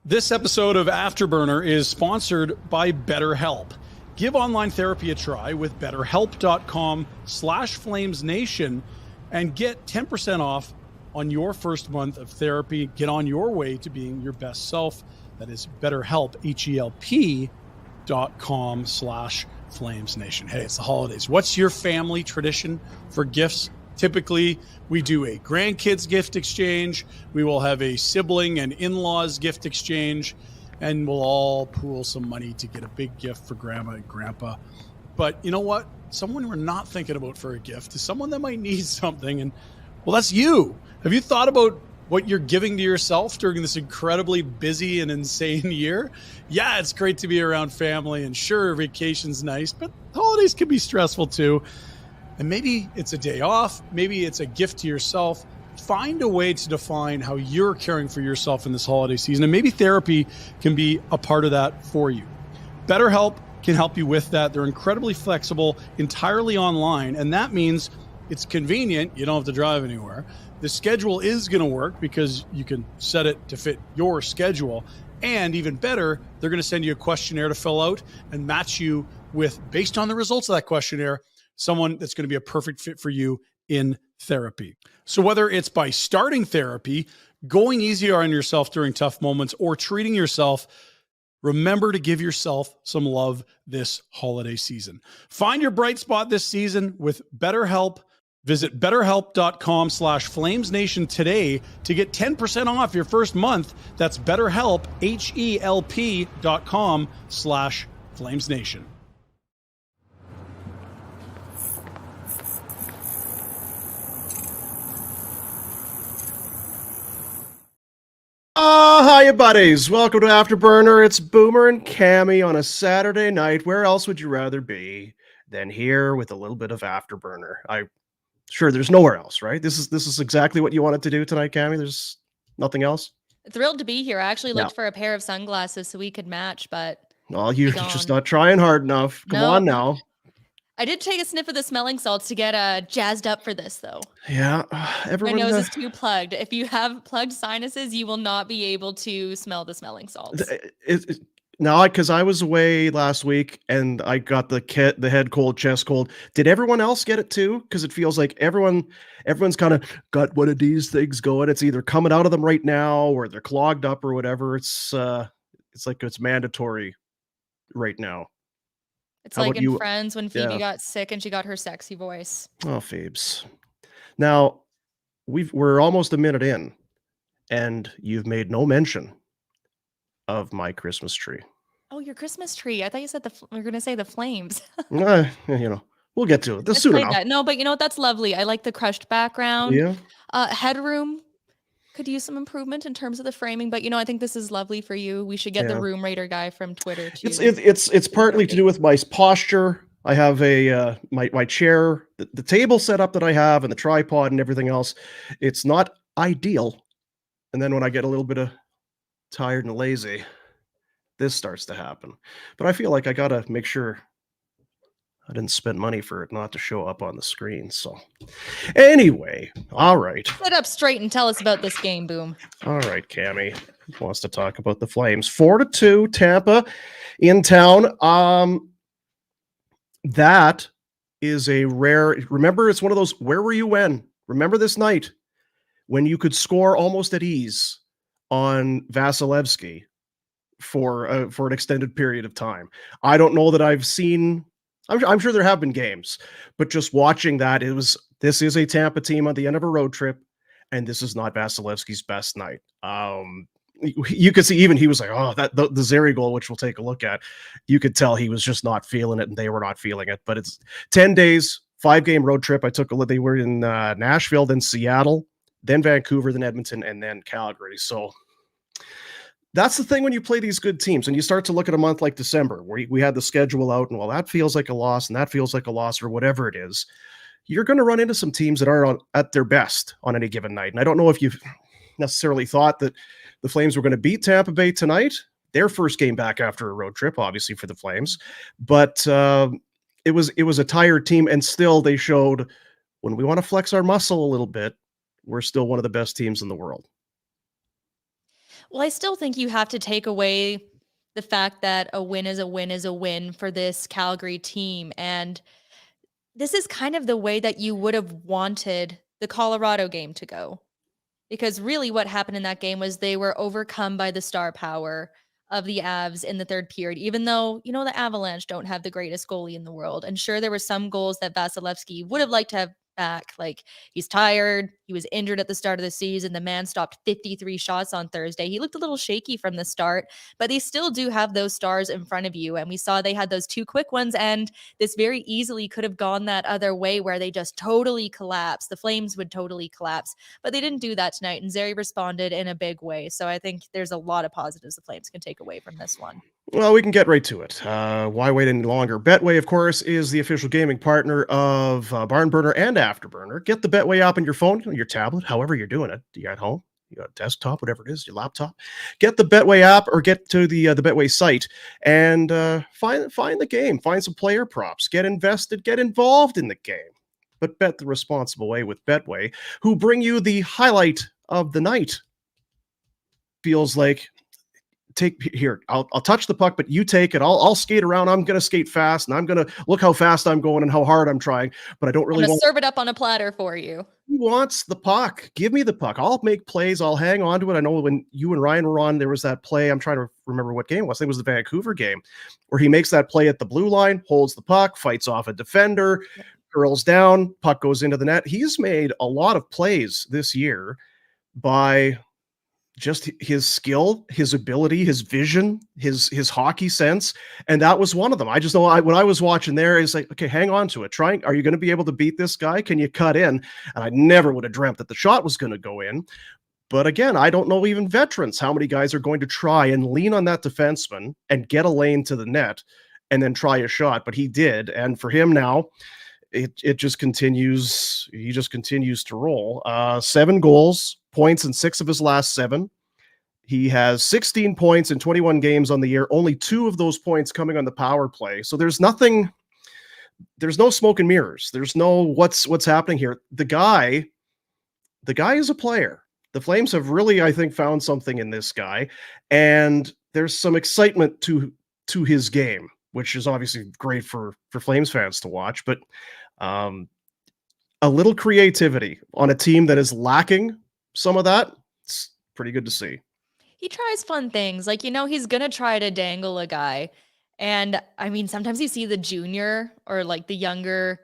This episode of Afterburner is sponsored by BetterHelp. Give online therapy a try with BetterHelp.com/FlamesNation and get 10% off on your first month of therapy. Get on your way to being your best self. That is BetterHelp, HELP.com/FlamesNation. Hey, it's the holidays. What's your family tradition for gifts? Typically, we do a grandkids gift exchange. We will have a sibling and in-laws gift exchange, and we'll all pool some money to get a big gift for grandma and grandpa. But you know what? Someone we're not thinking about for a gift is someone that might need something. And well, that's you. Have you thought about what you're giving to yourself during this incredibly busy and insane year? Yeah, it's great to be around family, and sure, vacation's nice, but holidays can be stressful too. And maybe it's a day off, maybe it's a gift to yourself. Find a way to define how you're caring for yourself in this holiday season, and maybe therapy can be a part of that for you. BetterHelp can help you with that. They're incredibly flexible, entirely online, and that means it's convenient. You don't have to drive anywhere. The schedule is going to work because you can set it to fit your schedule. And even better, they're going to send you a questionnaire to fill out and match you with, based on the results of that questionnaire, someone that's going to be a perfect fit for you in therapy. So whether it's by starting therapy, going easier on yourself during tough moments, or treating yourself, remember to give yourself some love this holiday season. Find your bright spot this season with BetterHelp. Visit BetterHelp.com/FlamesNation today to get 10% off your first month. That's BetterHelp, HELP.com/FlamesNation. Hiya, buddies. Welcome to Afterburner. It's Boomer and Cami on a Saturday night. Where else would you rather be than here with a little bit of Afterburner? Sure, there's nowhere else, right? This is exactly what you wanted to do tonight, Cami. There's nothing else? Thrilled to be here. I actually looked for a pair of sunglasses so we could match, but you're just not trying hard enough. Come on now. I did take a sniff of the smelling salts to get jazzed up for this, though. Yeah, my nose is too plugged. If you have plugged sinuses, you will not be able to smell the smelling salts. No, because I was away last week and I got the head cold, chest cold. Did everyone else get it too? Because it feels like everyone's kind of got one of these things going. It's either coming out of them right now or they're clogged up or whatever. It's like it's mandatory right now. It's like in Friends when Phoebe got sick and she got her sexy voice. Oh, Phoebes. Now, we're almost a minute in, and you've made no mention of my Christmas tree. Oh, your Christmas tree. I thought you said we were going to say the flames. We'll get to it. Soon enough. No, but you know what? That's lovely. I like the crushed background. Yeah. Headroom could use some improvement in terms of the framing, but I think this is lovely for you. We should get the room raider guy from Twitter too. It's partly to do with my posture. I have a my chair, the table setup that I have, and the tripod and everything else. It's not ideal. And then when I get a little bit of tired and lazy, this starts to happen. But I feel like I gotta make sure I didn't spend money for it not to show up on the screen. So anyway, all right. Sit up straight and tell us about this game, Boom. All right, Cami wants to talk about the Flames. 4-2, Tampa in town. That is a rare. Remember, it's one of those. Where were you when? Remember this night when you could score almost at ease on Vasilevsky for an extended period of time. I don't know that I've seen. I'm sure there have been games, but just watching that, this is a Tampa team on the end of a road trip, and this is not Vasilevsky's best night. You could see even he was like, oh, that the Zary goal, which we'll take a look at. You could tell he was just not feeling it, and they were not feeling it. But it's 10 days, 5-game road trip. They were in Nashville, then Seattle, then Vancouver, then Edmonton, and then Calgary. So that's the thing when you play these good teams and you start to look at a month like December where we had the schedule out and, well, that feels like a loss and that feels like a loss or whatever it is. You're going to run into some teams that aren't at their best on any given night. And I don't know if you've necessarily thought that the Flames were going to beat Tampa Bay tonight. Their first game back after a road trip, obviously, for the Flames. But it was a tired team, and still they showed when we want to flex our muscle a little bit, we're still one of the best teams in the world. Well, I still think you have to take away the fact that a win is a win is a win for this Calgary team. And this is kind of the way that you would have wanted the Colorado game to go. Because really what happened in that game was they were overcome by the star power of the Avs in the third period, even though, the Avalanche don't have the greatest goalie in the world. And sure, there were some goals that Vasilevsky would have liked to have back. Like, he's tired. He was injured at the start of the season. The man stopped 53 shots on Thursday. He looked a little shaky from the start, but they still do have those stars in front of you. And we saw they had those two quick ones, and this very easily could have gone that other way where they just totally collapse. The Flames would totally collapse, but they didn't do that tonight. And Zary responded in a big way. So I think there's a lot of positives the Flames can take away from this one. Well, we can get right to it. Why wait any longer? Betway, of course, is the official gaming partner of Barnburner and Afterburner. Get the Betway app on your phone, your tablet, however you're doing it. You're at home, you got a desktop, whatever it is, your laptop. Get the Betway app or get to the Betway site and find the game. Find some player props. Get invested. Get involved in the game. But bet the responsible way with Betway, who bring you the highlight of the night. Feels like, I'll touch the puck, but you take it. I'll skate around. I'm going to skate fast, and I'm going to look how fast I'm going and how hard I'm trying, but I don't really want to serve it up on a platter for you. Who wants the puck? Give me the puck. I'll make plays. I'll hang on to it. I know when you and Ryan were on, there was that play. I'm trying to remember what game it was. I think it was the Vancouver game where he makes that play at the blue line, holds the puck, fights off a defender, curls down, puck goes into the net. He's made a lot of plays this year by just his skill, his ability, his vision, his hockey sense. And that was one of them. I just know when I was watching there, it's like, okay, hang on to it. Are you going to be able to beat this guy? Can you cut in? And I never would have dreamt that the shot was going to go in. But again, I don't know, even veterans, how many guys are going to try and lean on that defenseman and get a lane to the net and then try a shot. But he did. And for him now, it just continues. He just continues to roll. 7 goals, points in 6 of his last 7. He has 16 points in 21 games on the year. Only 2 of those points coming on the power play. So there's no smoke and mirrors. There's no what's happening here. The guy is a player. The Flames have really, I think, found something in this guy, and there's some excitement to his game, which is obviously great for Flames fans to watch. But a little creativity on a team that is lacking some of that, it's pretty good to see. He tries fun things. Like, he's going to try to dangle a guy. And I mean, sometimes you see the junior or like the younger,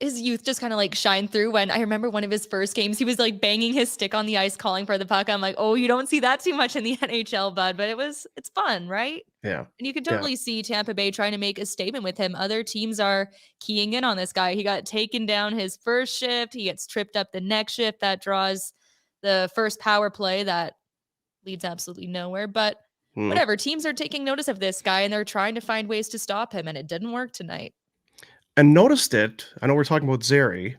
his youth just kind of like shine through. When I remember one of his first games, he was like banging his stick on the ice, calling for the puck. I'm like, oh, you don't see that too much in the NHL, bud, but it's fun, right? Yeah. And you can totally see Tampa Bay trying to make a statement with him. Other teams are keying in on this guy. He got taken down his first shift. He gets tripped up the next shift. That draws the first power play that leads absolutely nowhere. But whatever, teams are taking notice of this guy and they're trying to find ways to stop him. And it didn't work tonight. And noticed it. I know we're talking about Zary,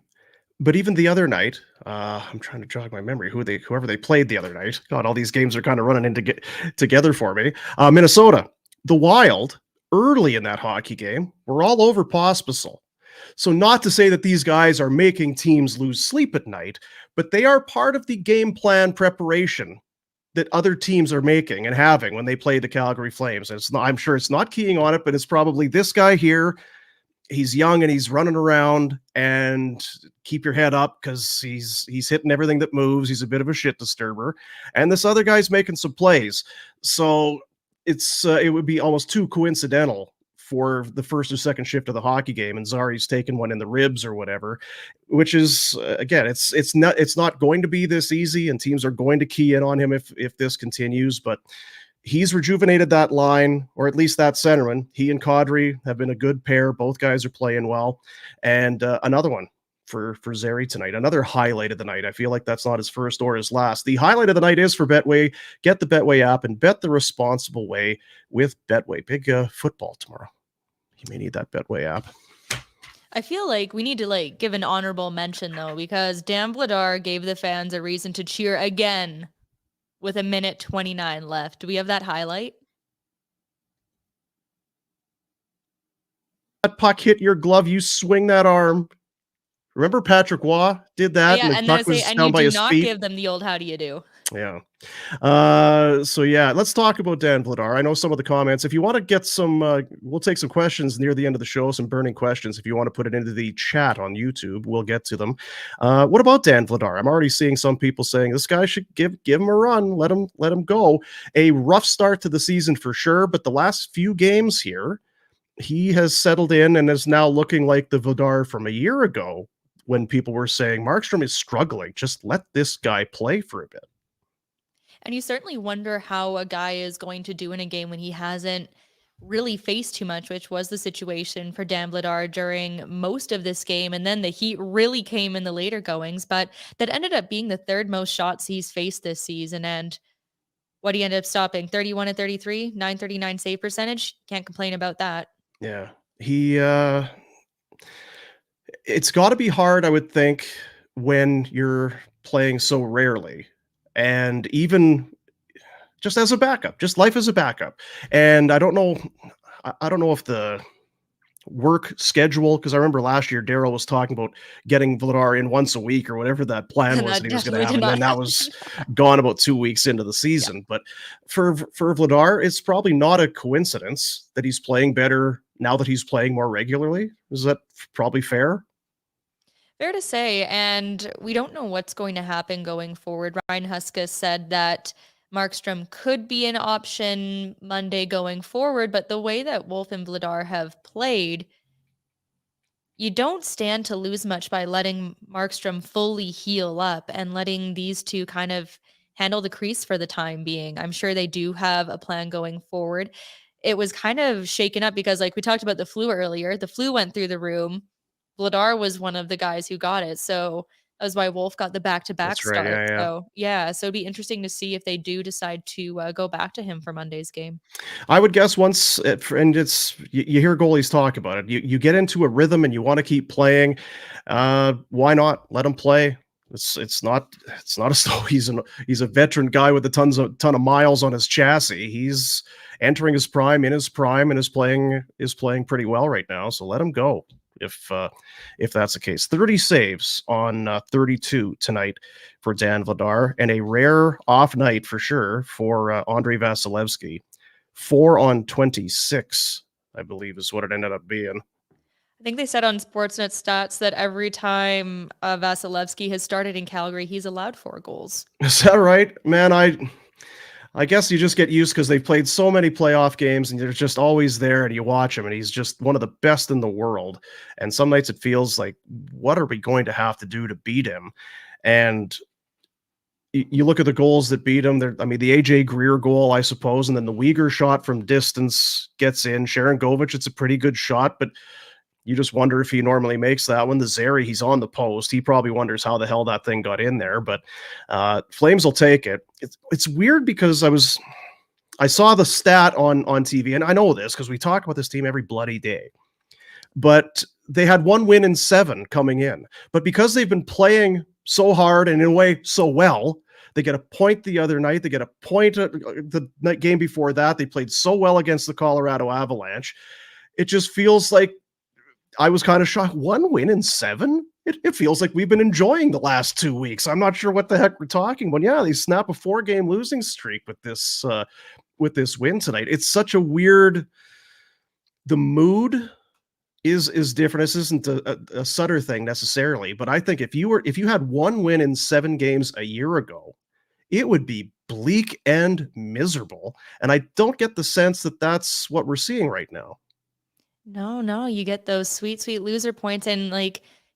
but even the other night, I'm trying to jog my memory. Whoever they played the other night. God, all these games are kind of running together for me. Minnesota, the Wild, early in that hockey game, were all over Pospisil. So not to say that these guys are making teams lose sleep at night, but they are part of the game plan preparation that other teams are making and having when they play the Calgary Flames. And I'm sure it's not keying on it, but it's probably this guy here. He's young and he's running around, and keep your head up because he's hitting everything that moves. He's a bit of a shit disturber. And this other guy's making some plays. So it would be almost too coincidental for the first or second shift of the hockey game, and Zary's taking one in the ribs or whatever, which is, again, it's not going to be this easy, and teams are going to key in on him if this continues, but he's rejuvenated that line, or at least that centerman. He and Kadri have been a good pair. Both guys are playing well. And another one for Zary tonight, another highlight of the night. I feel like that's not his first or his last. The highlight of the night is for Betway. Get the Betway app and bet the responsible way with Betway. Big football tomorrow. You may need that Betway app. I feel like we need to give an honorable mention though, because Dan Vladar gave the fans a reason to cheer again with 1:29 left. Do we have that highlight? That puck hit your glove, you swing that arm. Remember Patrick Waugh did that? Yeah, and the puck was and down you by do his not feet. give them the old how do you do. Yeah. So yeah, let's talk about Dan Vladar. I know some of the comments. If you want to get some, we'll take some questions near the end of the show, some burning questions. If you want to put it into the chat on YouTube, we'll get to them. What about Dan Vladar? I'm already seeing some people saying this guy should give him a run. Let him go. A rough start to the season for sure, but the last few games here, he has settled in and is now looking like the Vladar from a year ago when people were saying Markstrom is struggling. Just let this guy play for a bit. And you certainly wonder how a guy is going to do in a game when he hasn't really faced too much, which was the situation for Dan Vladar during most of this game. And then the heat really came in the later goings, but that ended up being the third most shots he's faced this season. And what he ended up stopping 31 and 33, 939 save percentage. Can't complain about that. Yeah. It's got to be hard, I would think, when you're playing so rarely. And even just as a backup, just life as a backup. And I don't know if the work schedule, because I remember last year Daryl was talking about getting Vladar in once a week or whatever that plan And was that that he was going to definitely have, did and then not that was gone about 2 weeks into the season. But for Vladar, it's probably not a coincidence that he's playing better now that he's playing more regularly. Is that probably fair? Fair to say, and we don't know what's going to happen going forward. Ryan Huska said that Markstrom could be an option Monday going forward, but the way that Wolf and Vladar have played, you don't stand to lose much by letting Markstrom fully heal up and letting these two kind of handle the crease for the time being. I'm sure they do have a plan going forward. It was kind of shaken up because, like we talked about the flu earlier, the flu went through the room. Vladar was one of the guys who got it. So that was why Wolf got the back-to-back That's right. start. Yeah. So it'd be interesting to see if they do decide to go back to him for Monday's game. I would guess once, and it's you hear goalies talk about it. You get into a rhythm and you want to keep playing. Why not let him play? It's not as though he's a veteran guy with a ton of miles on his chassis. He's entering his prime, and is playing pretty well right now. So let him go if that's the case. 30 saves on 32 tonight for Dan Vladar, and a rare off night for sure for Andrei Vasilevsky. 4 on 26, I believe, is what it ended up being. I think they said on Sportsnet Stats that every time Vasilevsky has started in Calgary, he's allowed 4 goals. Is that right? Man, I guess you just get used because they've played so many playoff games and they're just always there and you watch him and he's just one of the best in the world. And some nights it feels like, what are we going to have to do to beat him? And you look at the goals that beat him. The AJ Greer goal, I suppose, and then the Weegar shot from distance gets in. Sharangovich, it's a pretty good shot, but you just wonder if he normally makes that one. The Zary, he's on the post. He probably wonders how the hell that thing got in there, but Flames will take it. It's weird because I saw the stat on TV, and I know this because we talk about this team every bloody day, but they had 1 win in 7 coming in. But because they've been playing so hard and in a way so well, they get a point the other night. They get a point the night game before that. They played so well against the Colorado Avalanche. It just feels like I was kind of shocked. 1 win in 7? It feels like we've been enjoying the last 2 weeks. I'm not sure what the heck we're talking about. Yeah, they snap a 4-game losing streak with this win tonight. It's such a weird. The mood is different. This isn't a Sutter thing necessarily, but I think if you had 1 win in 7 games a year ago, it would be bleak and miserable. And I don't get the sense that that's what we're seeing right now. No, you get those sweet, sweet loser points and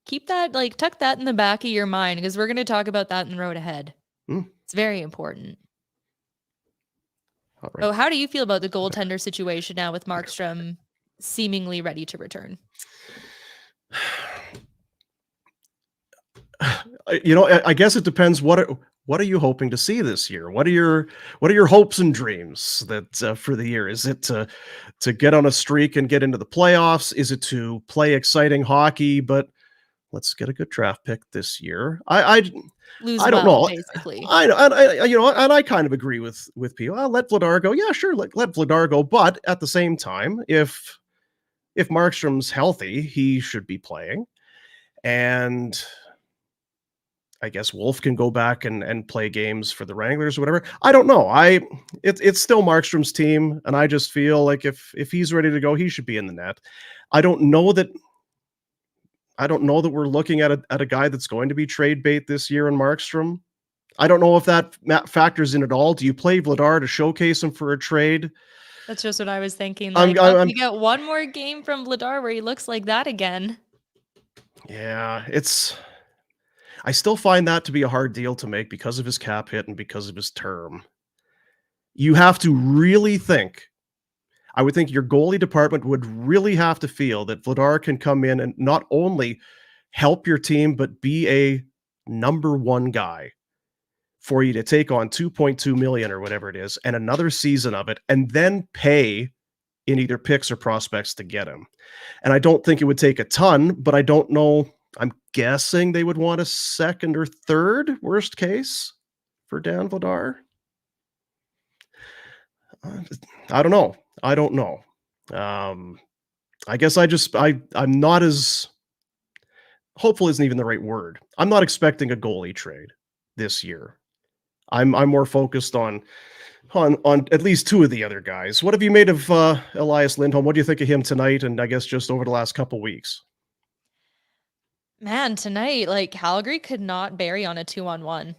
keep that, tuck that in the back of your mind because we're going to talk about that in the road ahead. It's very important. All right. So how do you feel about the goaltender situation now with Markstrom seemingly ready to return? I guess it depends. What are you hoping to see this year? What are your hopes and dreams that for the year? Is it to get on a streak and get into the playoffs? Is it to play exciting hockey? But let's get a good draft pick this year. I don't know. Basically. I kind of agree with people. I'll let Vladar go. Yeah, sure. Let Vladar go. But at the same time, if Markstrom's healthy, he should be playing. And I guess Wolf can go back and play games for the Wranglers or whatever. I don't know. It's still Markstrom's team, and I just feel like if he's ready to go, he should be in the net. I don't know that we're looking at a guy that's going to be trade bait this year in Markstrom. I don't know if that factors in at all. Do you play Vladar to showcase him for a trade? That's just what I was thinking. Like, we get one more game from Vladar where he looks like that again. Yeah, I still find that to be a hard deal to make because of his cap hit and because of his term. You have to really think. I would think your goalie department would really have to feel that Vladar can come in and not only help your team, but be a number one guy for you to take on $2.2 million or whatever it is, and another season of it, and then pay in either picks or prospects to get him. And I don't think it would take a ton, but I don't know. I'm guessing they would want a second or third, worst case, for Dan Vladar. I don't know. I guess I'm not as hopeful isn't even the right word. I'm not expecting a goalie trade this year. I'm more focused on at least two of the other guys. What have you made of Elias Lindholm? What do you think of him tonight? And I guess just over the last couple weeks. Man, tonight, like Calgary could not bury on a 2-on-1.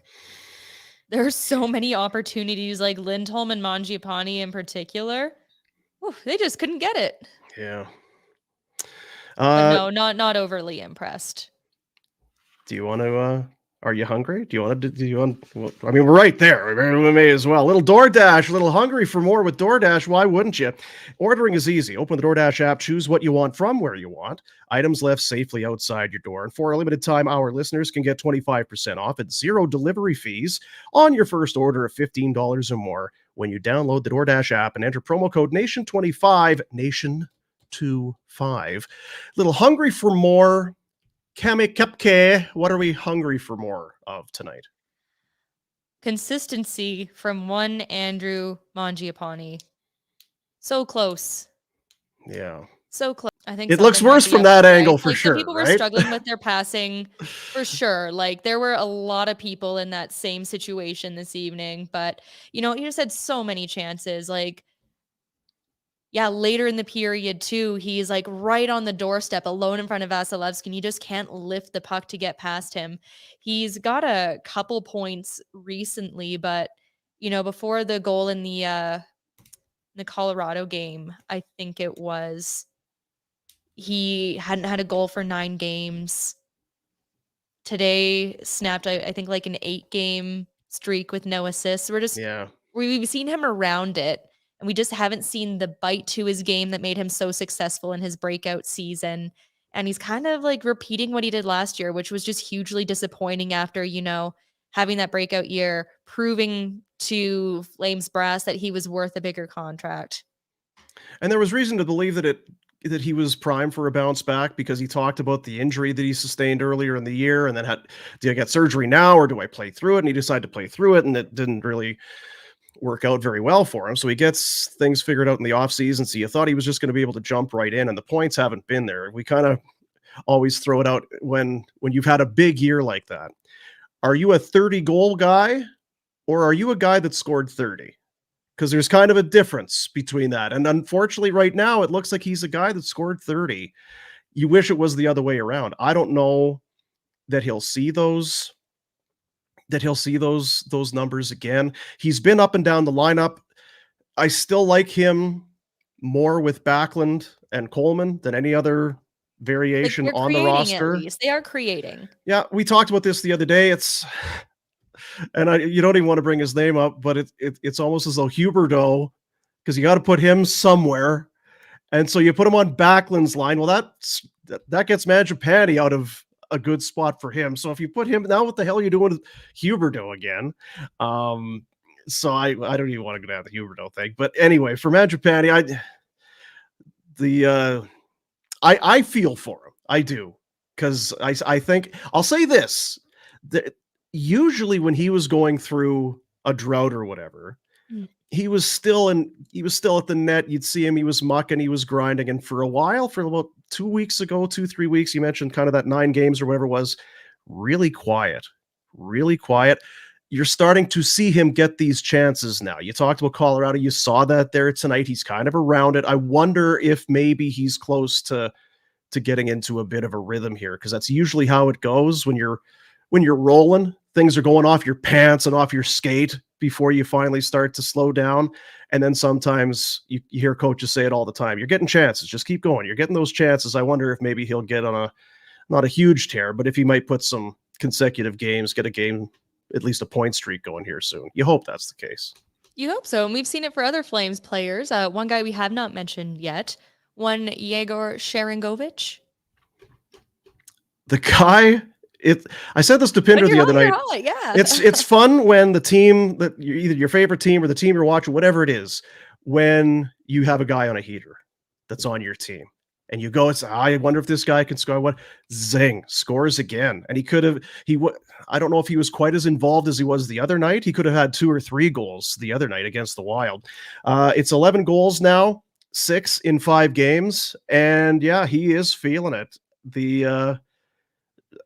There are so many opportunities, like Lindholm and Mangiapane in particular. Ooh, they just couldn't get it. Yeah. But no, not overly impressed. Do you want to? Are you hungry? I mean, we're right there. We may as well. A little DoorDash, a little hungry for more with DoorDash. Why wouldn't you? Ordering is easy. Open the DoorDash app, choose what you want from where you want. Items left safely outside your door. And for a limited time, our listeners can get 25% off at zero delivery fees on your first order of $15 or more when you download the DoorDash app and enter promo code NATION25, NATION25. Little hungry for more. Cami Kepke, what are we hungry for more of tonight? Consistency from one Andrew Mangiapane. So close. Yeah. So close. I think it looks worse from that angle for sure. Some people were struggling with their passing for sure. Like there were a lot of people in that same situation this evening, but he just had so many chances. Like, yeah, later in the period too, he's like right on the doorstep, alone in front of Vasilevsky, and you just can't lift the puck to get past him. He's got a couple points recently, but before the goal in the Colorado game, I think it was, he hadn't had a goal for 9 games. Today snapped, I think, like an 8-game streak with no assists. We've seen him around it. And we just haven't seen the bite to his game that made him so successful in his breakout season. And he's kind of like repeating what he did last year, which was just hugely disappointing after, having that breakout year, proving to Flames brass that he was worth a bigger contract. And there was reason to believe that he was primed for a bounce back because he talked about the injury that he sustained earlier in the year and then do I get surgery now or do I play through it? And he decided to play through it, and it didn't really work out very well for him. So he gets things figured out in the offseason. So you thought he was just going to be able to jump right in, and the points haven't been there. We kind of always throw it out when you've had a big year like that. Are you a 30-goal guy, or are you a guy that scored 30? Because there's kind of a difference between that. And unfortunately, right now, it looks like he's a guy that scored 30. You wish it was the other way around. I don't know that he'll see those numbers again. He's been up and down the lineup. I still like him more with Backlund and Coleman than any other variation on the roster. At least. They are creating. Yeah, we talked about this the other day. You don't even want to bring his name up, but it's almost as though Huberdeau, because you got to put him somewhere, and so you put him on Backlund's line. Well, that gets Mangiapane out of a good spot for him. So if you put him now, what the hell are you doing with Huberdeau again? So I don't even want to go down the Huberdeau thing. But anyway, for Mangiapane, I feel for him. I do, because I think I'll say this: that usually when he was going through a drought or whatever, he was still at the net. You'd see him, he was mucking, he was grinding. And for a while, for about 2 3 weeks, you mentioned kind of that 9 games or whatever it was, really quiet, really quiet. You're starting to see him get these chances now. You talked about Colorado. You saw that there tonight. He's kind of around it. I wonder if maybe he's close to getting into a bit of a rhythm here, because that's usually how it goes when you're rolling. Things are going off your pants and off your skate before you finally start to slow down. And then sometimes you hear coaches say it all the time. You're getting chances. Just keep going. You're getting those chances. I wonder if maybe he'll get on not a huge tear, but if he might put some consecutive games, get a game, at least a point streak going here soon. You hope that's the case. You hope so. And we've seen it for other Flames players. One guy we have not mentioned yet, one Yegor Sharangovich. The guy, I said this to Pinder the other night. Yeah. It's fun when the team that you're either your favorite team or the team you're watching, whatever it is, when you have a guy on a heater that's on your team. And you go, I wonder if this guy can score. What? Zing, scores again. And I don't know if he was quite as involved as he was the other night. He could have had 2 or 3 goals the other night against the Wild. It's 11 goals now, 6 in 5 games. And yeah, he is feeling it.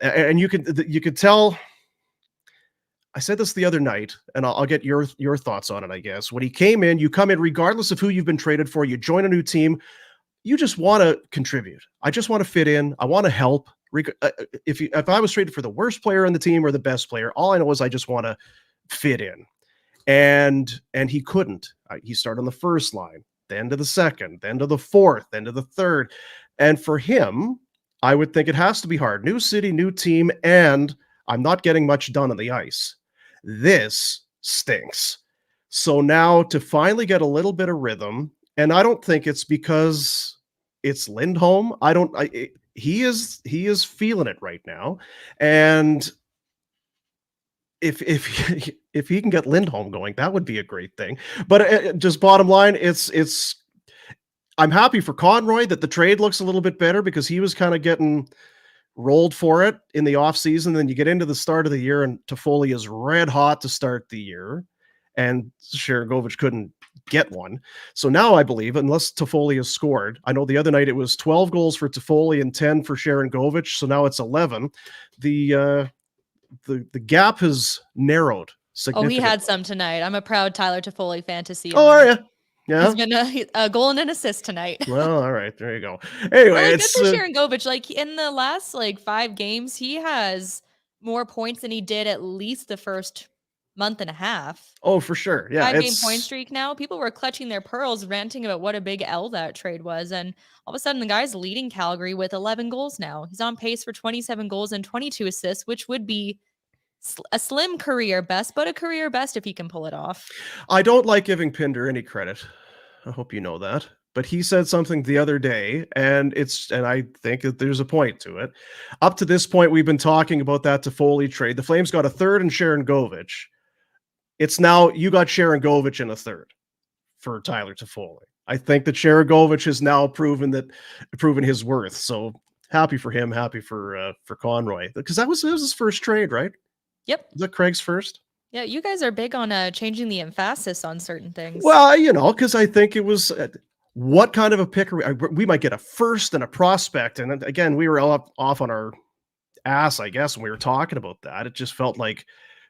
And you could tell. I said this the other night, and I'll get your thoughts on it, I guess. When he came in, you come in regardless of who you've been traded for, you join a new team, you just want to contribute. I just want to fit in. I want to help. If I was traded for the worst player on the team or the best player, all I know is I just want to fit in. And he couldn't. He started on the first line, then to the second, then to the fourth, then to the third. And for him, I would think it has to be hard. New city, new team, and I'm not getting much done on the ice. This stinks. So now to finally get a little bit of rhythm, and I don't think it's because it's Lindholm. He is feeling it right now. And if he can get Lindholm going, that would be a great thing. But just bottom line, I'm happy for Conroy that the trade looks a little bit better, because he was kind of getting rolled for it in the offseason. Then you get into the start of the year, and Toffoli is red hot to start the year, and Sharangovich couldn't get one. So now I believe, unless Toffoli has scored, I know the other night it was 12 goals for Toffoli and 10 for Sharangovich. So now it's 11. The gap has narrowed significantly. Oh, he had some tonight. I'm a proud Tyler Toffoli fantasy. Oh, are you? Yeah. He's been a goal and an assist tonight. Well, all right. There you go. Anyway, it's good for Sharangovich. Like in the last 5 games, he has more points than he did at least the first month and a half. Oh, for sure. Yeah. 5-game point streak now. People were clutching their pearls, ranting about what a big L that trade was. And all of a sudden, the guy's leading Calgary with 11 goals now. He's on pace for 27 goals and 22 assists, which would be a slim career best, but a career best if he can pull it off. I don't like giving Pinder any credit. I hope you know that. But he said something the other day, and I think that there's a point to it. Up to this point, we've been talking about that Toffoli trade. The Flames got a third in Sharangovich. It's now you got Sharangovich in a third for Tyler Toffoli. I think that Sharangovich has now proven his worth. So happy for him, happy for Conroy, because it was his first trade, right? Yep. Is that Craig's first? Yeah, you guys are big on changing the emphasis on certain things. Well, because I think it was what kind of a pick we might get a first and a prospect. And again, we were all off on our ass, I guess, when we were talking about that. It just felt like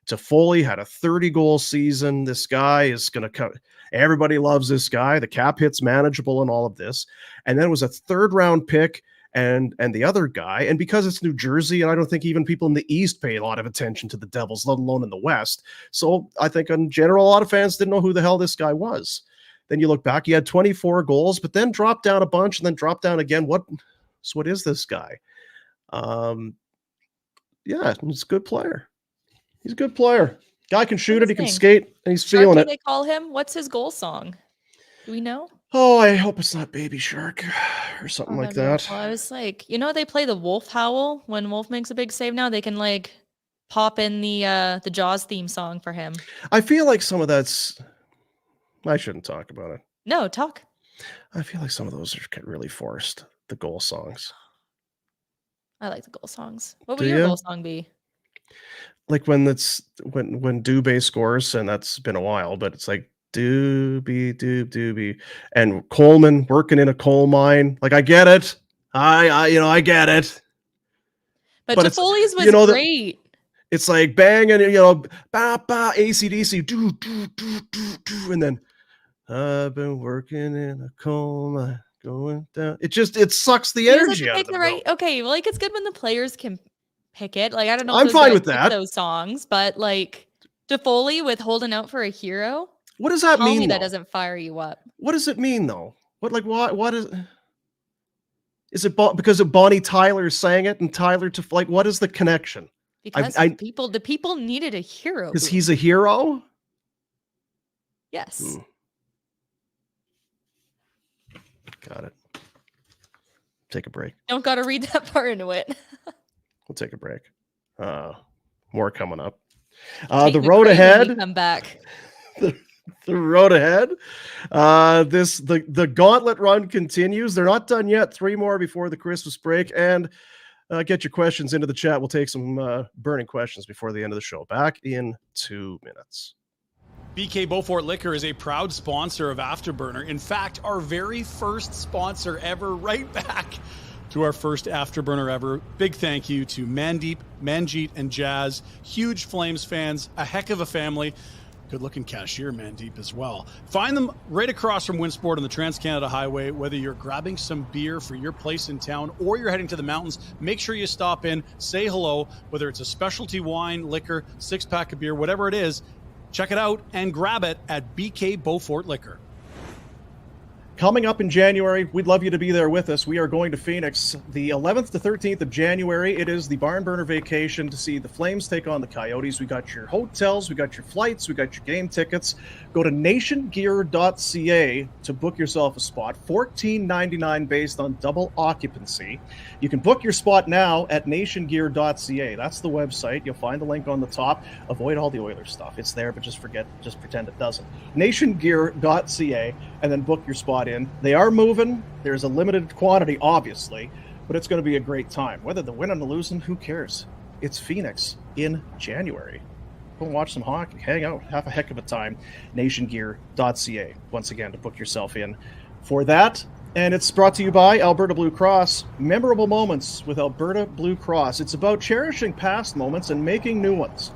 Toffoli had a 30-goal season. This guy is going to come. Everybody loves this guy. The cap hit's manageable and all of this. And then it was a 3rd-round pick and the other guy. And because it's New Jersey, and I don't think even people in the East pay a lot of attention to the Devils, let alone in the West. So I think in general, a lot of fans didn't know who the hell this guy was. Then you look back, he had 24 goals, but then dropped down a bunch and then dropped down again. What is this guy? Yeah, he's a good player. He's a good player. Guy can shoot it. He can skate, and he's feeling it. They call him. What's his goal song? Do we know? Oh, I hope it's not Baby Shark or something like that. Well, I was like, they play the Wolf Howl when Wolf makes a big save now. They can pop in the Jaws theme song for him. I feel like some of that's. I shouldn't talk about it. No, talk. I feel like some of those are really forced. The goal songs. I like the goal songs. What would your goal song be? Like when Dubé scores, and that's been a while, but it's like Doobie, and Coleman working in a coal mine. Like I get it, I get it. But Toffoli's was great. It's like bang and ba ba AC/DC, do do do do do, and then I've been working in a coal mine, going down. It sucks the He doesn't energy out of pick the the room. right. Okay, well, like it's good when the players can pick it. Like I don't know if I'm those fine guys with pick that. those songs, but like DeFoley with "Holding Out for a Hero." What does that Tell me mean, that though? doesn't fire you up. What does it mean, though? What is it because of Bonnie Tyler sang it and Tyler to like, what is the connection? Because I the people needed a hero. Because he's a hero? Yes. Got it. Take a break. Don't got to read that part into it. We'll take a break. More coming up. Tate The road McRae when ahead. we come back. The road ahead. The gauntlet run continues. They're not done yet. 3 more before the Christmas break. And get your questions into the chat. We'll take some burning questions before the end of the show. Back in 2 minutes. BK Beaufort Liquor is a proud sponsor of Afterburner. In fact, our very first sponsor ever, right back to our first Afterburner ever. Big thank you to Mandeep, Manjeet, and Jazz. Huge Flames fans, a heck of a family. Good-looking cashier, Mandeep, as well. Find them right across from Winsport on the Trans-Canada Highway. Whether you're grabbing some beer for your place in town or you're heading to the mountains, make sure you stop in, say hello. Whether it's a specialty wine, liquor, 6-pack of beer, whatever it is, check it out and grab it at BK Beaufort Liquor. Coming up in January, we'd love you to be there with us. We are going to Phoenix the 11th to 13th of January. It is the barn burner vacation to see the Flames take on the Coyotes. We got your hotels, we got your flights, we got your game tickets. Go to nationgear.ca to book yourself a spot. $14.99 based on double occupancy. You can book your spot now at nationgear.ca. That's the website. You'll find the link on the top. Avoid all the Oilers stuff. It's there, but just pretend it doesn't. nationgear.ca, and then book your spot in. They are moving. There's a limited quantity, obviously, but it's going to be a great time. Whether they're winning or losing, who cares? It's Phoenix in January. Go and watch some hockey, hang out, have a heck of a time. nationgear.ca, once again, to book yourself in for that. And it's brought to you by Alberta Blue Cross. Memorable moments with Alberta Blue Cross. It's about cherishing past moments and making new ones.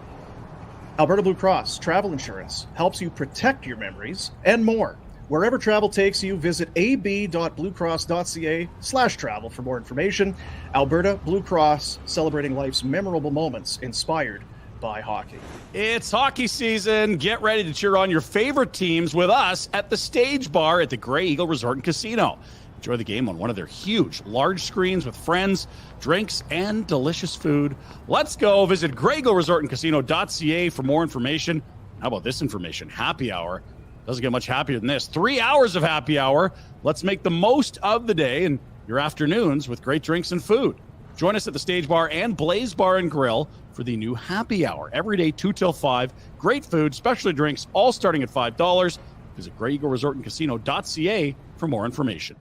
Alberta Blue Cross Travel Insurance helps you protect your memories and more. Wherever travel takes you, visit ab.bluecross.ca/travel for more information. Alberta Blue Cross, celebrating life's memorable moments inspired by hockey. It's hockey season. Get ready to cheer on your favorite teams with us at the Stage Bar at the Grey Eagle Resort and Casino. Enjoy the game on one of their huge, large screens with friends, drinks, and delicious food. Let's go. Visit greyeagleresortandcasino.ca for more information. How about this information? Happy hour. Doesn't get much happier than this. 3 hours of happy hour. Let's make the most of the day and your afternoons with great drinks and food. Join us at the Stage Bar and Blaze Bar and Grill for the new happy hour. Every day, 2 till 5. Great food, specialty drinks, all starting at $5. Visit greyeagleresortandcasino.ca for more information.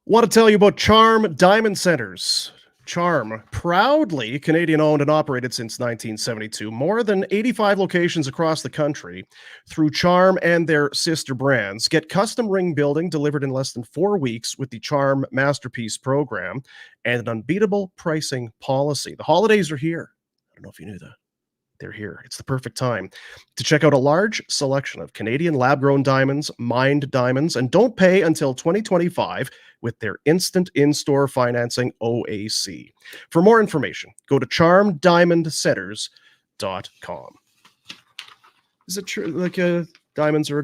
Want to tell you about Charm Diamond Centers. Charm, proudly Canadian-owned and operated since 1972. More than 85 locations across the country. Through Charm and their sister brands, get custom ring building delivered in less than 4 weeks with the Charm Masterpiece Program and an unbeatable pricing policy. The holidays are here. I don't know if you knew that. They're here. It's the perfect time to check out a large selection of Canadian lab-grown diamonds, mined diamonds, and don't pay until 2025 with their instant in-store financing OAC. For more information, go to charmdiamondsetters.com. Is it true, like diamonds are a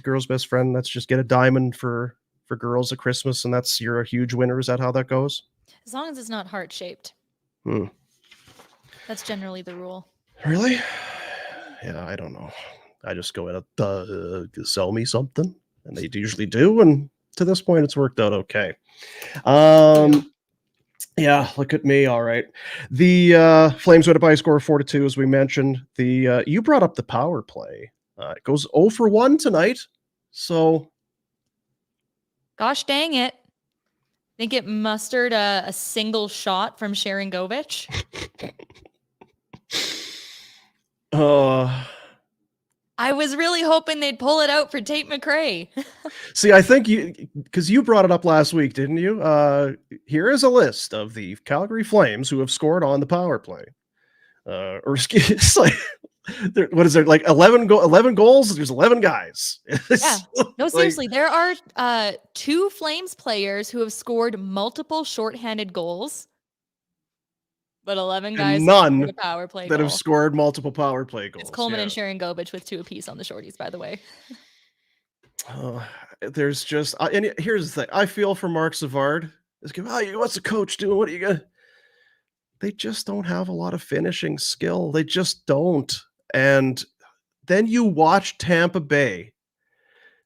girl's best friend? Let's just get a diamond for girls at Christmas, and you're a huge winner. Is that how that goes? As long as it's not heart-shaped. That's generally the rule. Really? Yeah, I don't know. I just go in sell me something, and they usually do, and to this point, it's worked out okay. Yeah, look at me. All right. The Flames went up by a score of 4-2, as we mentioned. You brought up the power play. It goes 0 for 1 tonight. So, gosh dang it. Think it mustered a single shot from Sharangovich? I was really hoping they'd pull it out for Tate McRae. See, I think because you brought it up last week, didn't you? Here is a list of the Calgary Flames who have scored on the power play. or it's like, what is there, like 11 goals? There's 11 guys. Yeah. No, seriously, there are 2 Flames players who have scored multiple shorthanded goals, but 11 guys and none scored a power play that goal. have scored multiple power play goals. It's Coleman and Sharangovich with 2 apiece on the shorties, by the way. There's just, and here's the thing. I feel for Mark Savard. What's the coach doing? What are you gonna? They just don't have a lot of finishing skill. They just don't. And then you watch Tampa Bay.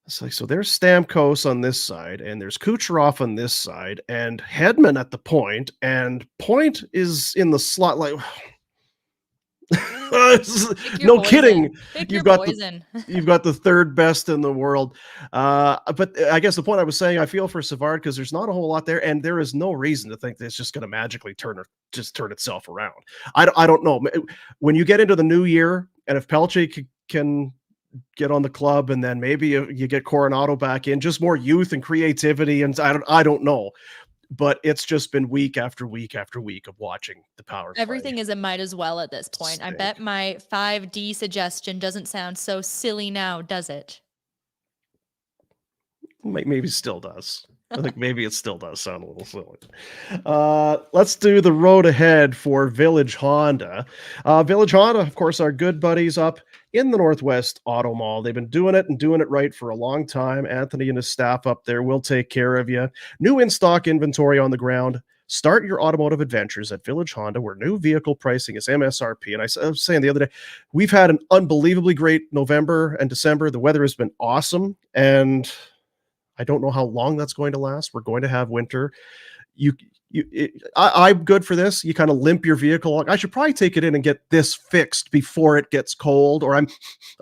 It's like, so there's Stamkos on this side, and there's Kucherov on this side, and Hedman at the point, and Point is in the slot. Like, no kidding. You've got the third best in the world. But I guess the point I was saying, I feel for Savard because there's not a whole lot there, and there is no reason to think that it's just going to magically turn itself around. I don't know. When you get into the new year, and if Pelletier can get on the club, and then maybe you get Coronado back in, just more youth and creativity, and I don't know. But it's just been week after week after week of watching the power play. Everything is a might as well at this point. I bet my 5D suggestion doesn't sound so silly now, does it? Maybe it still does. I think maybe it still does sound a little silly. Let's do the road ahead for Village Honda. Village Honda, of course, our good buddies up in the Northwest Auto Mall. They've been doing it and doing it right for a long time. Anthony and his staff up there will take care of you. New in-stock inventory on the ground. Start your automotive adventures at Village Honda, where new vehicle pricing is MSRP. And I was saying the other day, we've had an unbelievably great November and December. The weather has been awesome, I don't know how long that's going to last. We're going to have winter. I'm good for this. You kind of limp your vehicle along. I should probably take it in and get this fixed before it gets cold, or I'm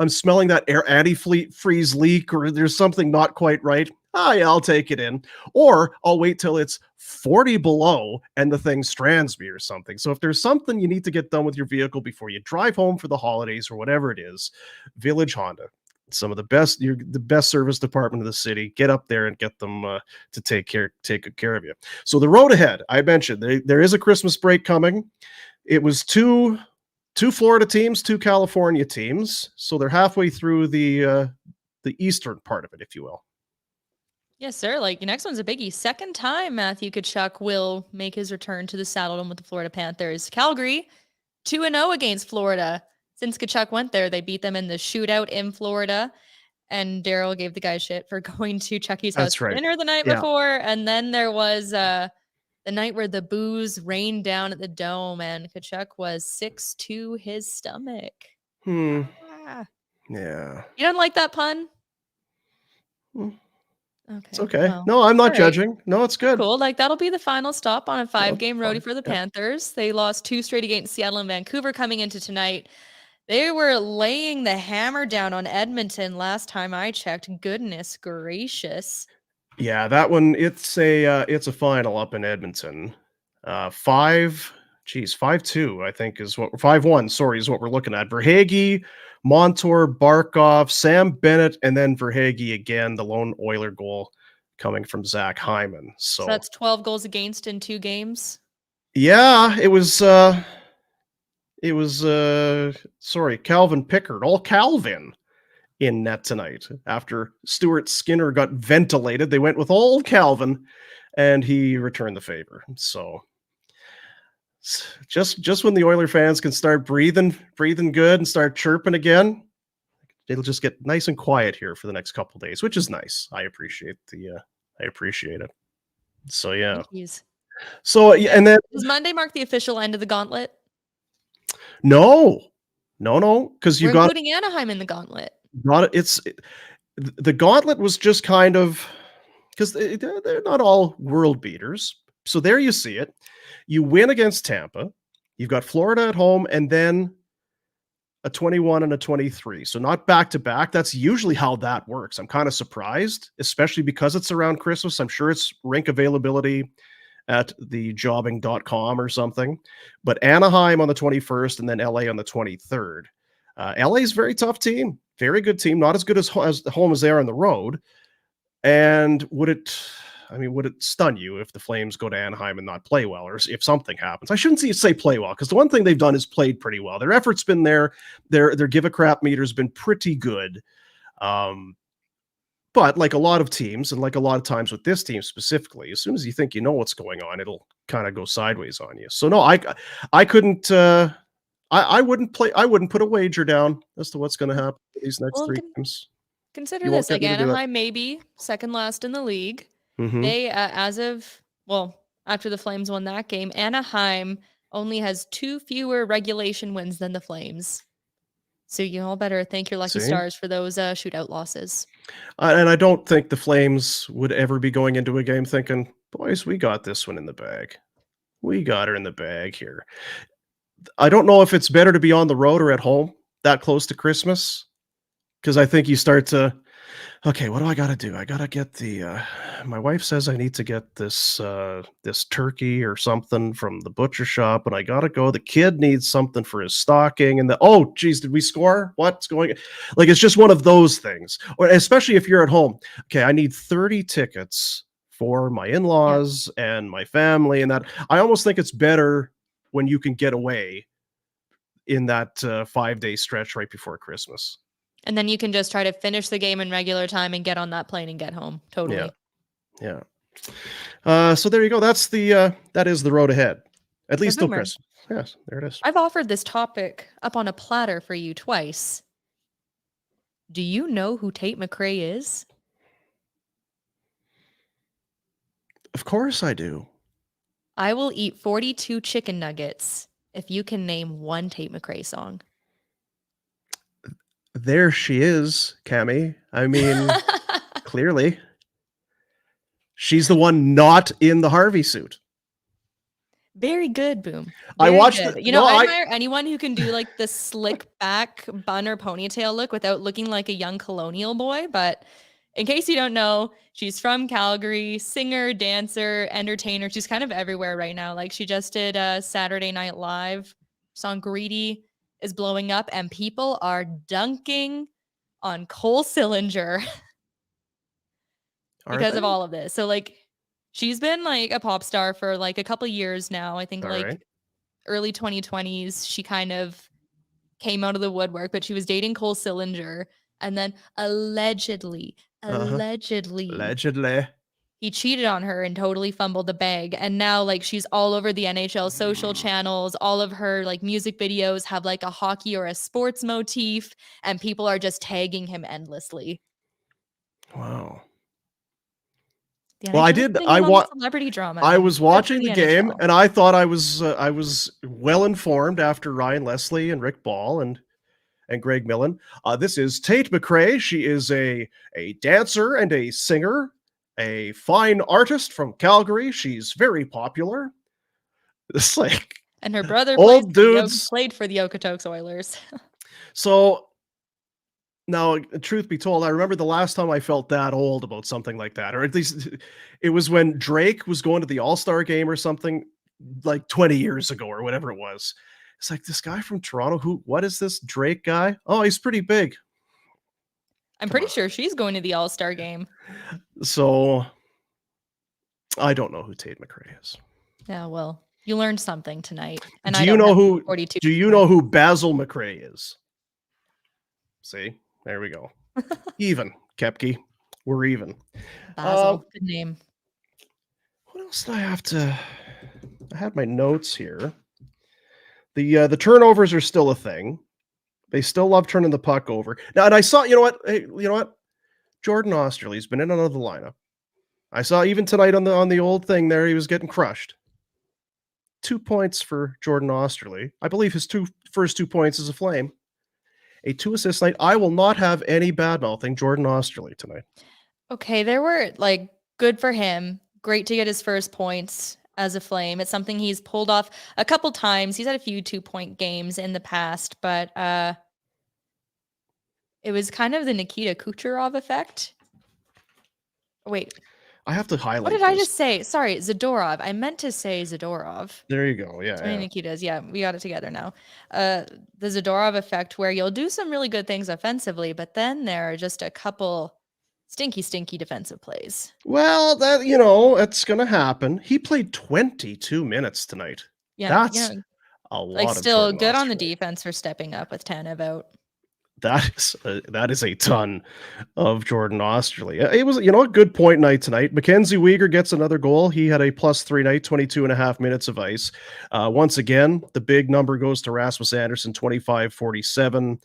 smelling that air antifreeze leak, or there's something not quite right. Yeah, I'll take it in, or I'll wait till it's 40 below and the thing strands me or something. So if there's something you need to get done with your vehicle before you drive home for the holidays or whatever it is, Village Honda. Some of the best, you're the best service department of the city. Get up there and get them to take good care of you. So the road ahead, I mentioned there is a Christmas break coming. It was two Florida teams, 2 California teams. So they're halfway through the eastern part of it, if you will. Yes, sir. Like, your next one's a biggie. Second time Matthew Tkachuk will make his return to the Saddledome with the Florida Panthers. Calgary, 2-0 against Florida. Since Tkachuk went there, they beat them in the shootout in Florida, and Daryl gave the guy shit for going to Chucky's house for dinner the night before. And then there was the night where the booze rained down at the Dome, and Tkachuk was 6 to his stomach. Yeah. You don't like that pun? Okay. It's okay. Well, no, I'm not judging. No, it's good. Cool. Like, that'll be the final stop on a 5-game roadie for the Panthers. They lost 2 straight against Seattle and Vancouver coming into tonight. They were laying the hammer down on Edmonton last time I checked. Goodness gracious. Yeah, that one, it's a final up in Edmonton. 5-2, I think is what 5-1, sorry, is what we're looking at. Verhaeghe, Montour, Barkov, Sam Bennett, and then Verhaeghe again, the lone Oiler goal coming from Zach Hyman. So that's 12 goals against in 2 games. Yeah, it was Calvin Pickard, all Calvin in net tonight. After Stuart Skinner got ventilated, they went with old Calvin, and he returned the favor. So just when the Oiler fans can start breathing good and start chirping again, it'll just get nice and quiet here for the next couple of days, which is nice. I appreciate it. So yeah. So and then does Monday mark the official end of the gauntlet? No, because you got including Anaheim in the gauntlet. The gauntlet was just kind of, because they're not all world beaters. So there you see it. You win against Tampa. You've got Florida at home, and then a 21 and a 23. So not back to back. That's usually how that works. I'm kind of surprised, especially because it's around Christmas. I'm sure it's rink availability at thejobbing.com or something. But Anaheim on the 21st and then LA on the 23rd. LA is a very tough team, very good team, not as good as home as they are on the road. And I mean, would it stun you if the Flames go to Anaheim and not play well, or if something happens? I shouldn't say play well, because the one thing they've done is played pretty well. Their effort's been there. Their give a crap meter's been pretty good. But like a lot of teams, and like a lot of times with this team specifically, as soon as you think you know what's going on, it'll kind of go sideways on you. So no, I couldn't. I wouldn't play. I wouldn't put a wager down as to what's going to happen these next 3 games. Consider You won't this, get like me to do that. Anaheim maybe second last in the league. Mhm. They, after the Flames won that game, Anaheim only has 2 fewer regulation wins than the Flames. So you all better thank your lucky See? stars for those shootout losses. And I don't think the Flames would ever be going into a game thinking, boys, we got this one in the bag. We got her in the bag here. I don't know if it's better to be on the road or at home that close to Christmas, because I think you start to, okay, what do I got to do? I got to get my wife says I need to get this turkey or something from the butcher shop, and I got to go. The kid needs something for his stocking, and oh, geez, did we score? What's going on? Like, it's just one of those things. Or especially if you're at home. Okay, I need 30 tickets for my in-laws and my family, and that. I almost think it's better when you can get away in that 5-day stretch right before Christmas. And then you can just try to finish the game in regular time and get on that plane and get home. Totally. Yeah. So there you go. That is the road ahead. At least till Christmas. Yes, there it is. I've offered this topic up on a platter for you twice. Do you know who Tate McRae is? Of course I do. I will eat 42 chicken nuggets if you can name one Tate McRae song. There she is, Cami. I mean, clearly. She's the one not in the Harvey suit. Very good, Boom. I watched it. I admire anyone who can do like the slick back bun or ponytail look without looking like a young colonial boy. But in case you don't know, she's from Calgary, singer, dancer, entertainer. She's kind of everywhere right now. Like she just did Saturday Night Live. Song Greedy is blowing up, and people are dunking on Cole Sillinger because of all of this. So like she's been like a pop star for like a couple years now. I think early 2020s, she kind of came out of the woodwork, but she was dating Cole Sillinger, and then allegedly, he cheated on her and totally fumbled the bag. And now like she's all over the NHL social channels. All of her like music videos have like a hockey or a sports motif, and people are just tagging him endlessly. Wow. Well, I did. Celebrity drama. I was watching the game, and I thought I was well informed after Ryan Leslie and Rick Ball and Greg Millen. This is Tate McRae. She is a dancer and a singer, a fine artist from Calgary. She's very popular. It's like, and her brother old dudes played for the Okotoks Oilers. So now, truth be told, I remember the last time I felt that old about something like that, or at least it was when Drake was going to the All-Star game or something like 20 years ago or whatever it was. It's like, this guy from Toronto, what is this Drake guy? Oh, he's pretty big. I'm pretty sure she's going to the All-Star game. So I don't know who Tate McRae is. Yeah, well, you learned something tonight. And do you know who Basil McRae is? See, there we go. Even, Kepke. We're even. Basil, good name. What else did I have to? I had my notes here. The turnovers are still a thing. They still love turning the puck over. Now, and I saw, you know what? Jordan Osterley's been in and out of the lineup. I saw even tonight on the old thing there, he was getting crushed. 2 points for Jordan Osterley. I believe his first 2 points is a Flame. A 2-assist night. I will not have any bad-mouthing Jordan Osterley tonight. Okay, there were, like, good for him. Great to get his first points as a Flame. It's something he's pulled off a couple times. He's had a few 2-point games in the past, but it was kind of the Nikita Kucherov effect. Wait. I have to highlight What did I just say? Sorry, Zadorov. I meant to say Zadorov. There you go. Yeah. Nikita's. Yeah, we got it together now. The Zadorov effect, where you'll do some really good things offensively, but then there are just a couple Stinky defensive plays. Well, that's going to happen. He played 22 minutes tonight. Yeah, That's a lot like of still Jordan good on the Osterley. defense for stepping up with Tanev out. That is a ton of Jordan Osterley. It was, a good point night tonight. Mackenzie Weegar gets another goal. He had a +3 night, 22 and a half minutes of ice. Once again, the big number goes to Rasmus Andersson, 25-47.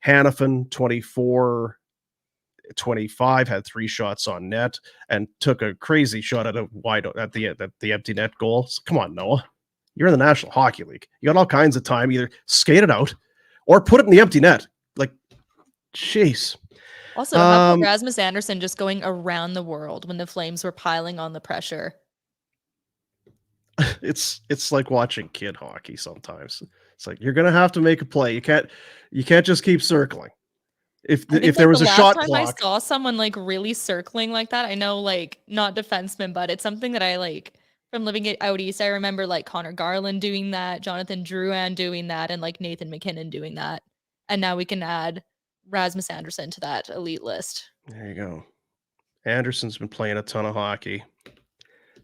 Hannafin, 24-25, had 3 shots on net and took a crazy shot at the empty net goal. So come on, Noah. You're in the National Hockey League. You got all kinds of time. Either skate it out or put it in the empty net. Like, jeez. Also, how about Rasmus Andersson just going around the world when the Flames were piling on the pressure? It's like watching kid hockey sometimes. It's like you're gonna have to make a play. You can't just keep circling. If there was a shot clock. I saw someone like really circling like that. I know, like, not defenseman, but it's something that I like from living it out east. I remember like Connor Garland doing that, Jonathan Drouin doing that, and like Nathan McKinnon doing that. And now we can add Rasmus Andersson to that elite list. There you go. Anderson's been playing a ton of hockey.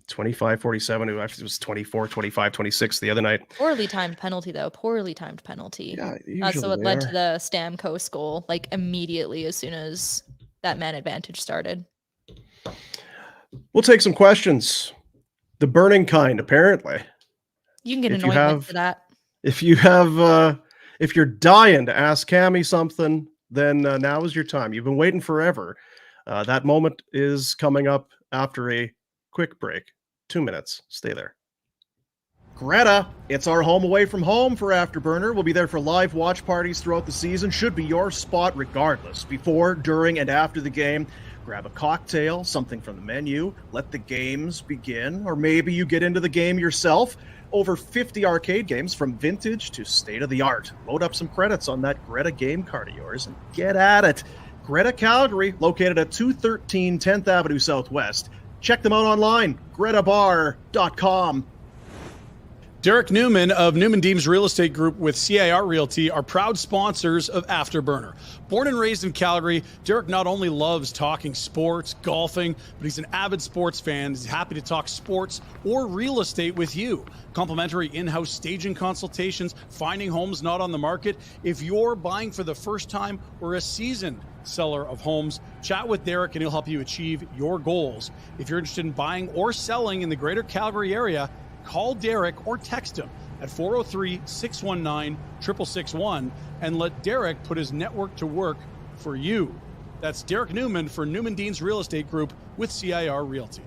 25-47, who actually was 24-25-26 the other night. Poorly timed penalty, though. Yeah, that's what led to the Stamkos goal, like immediately as soon as that man advantage started. We'll take some questions. The burning kind, apparently. You can get an ointment for that. If you're dying to ask Cami something, then now is your time. You've been waiting forever. That moment is coming up after a quick break. 2 minutes. Stay there. Greta, it's our home away from home for Afterburner. We'll be there for live watch parties throughout the season. Should be your spot regardless. Before, during, and after the game, grab a cocktail, something from the menu, let the games begin, or maybe you get into the game yourself. Over 50 arcade games from vintage to state-of-the-art. Load up some credits on that Greta game card of yours and get at it. Greta Calgary, located at 213 10th Avenue Southwest. Check them out online, gretabar.com. Derek Newman of Newman Deems Real Estate Group with CIR Realty are proud sponsors of Afterburner. Born and raised in Calgary, Derek not only loves talking sports, golfing, but he's an avid sports fan. He's happy to talk sports or real estate with you. Complimentary in-house staging consultations, finding homes not on the market. If you're buying for the first time or a seasoned seller of homes, chat with Derek and he'll help you achieve your goals. If you're interested in buying or selling in the greater Calgary area, call Derek or text him at 403-619-6661 and let Derek put his network to work for you. That's Derek Newman for Newman Deans Real Estate Group with CIR Realty.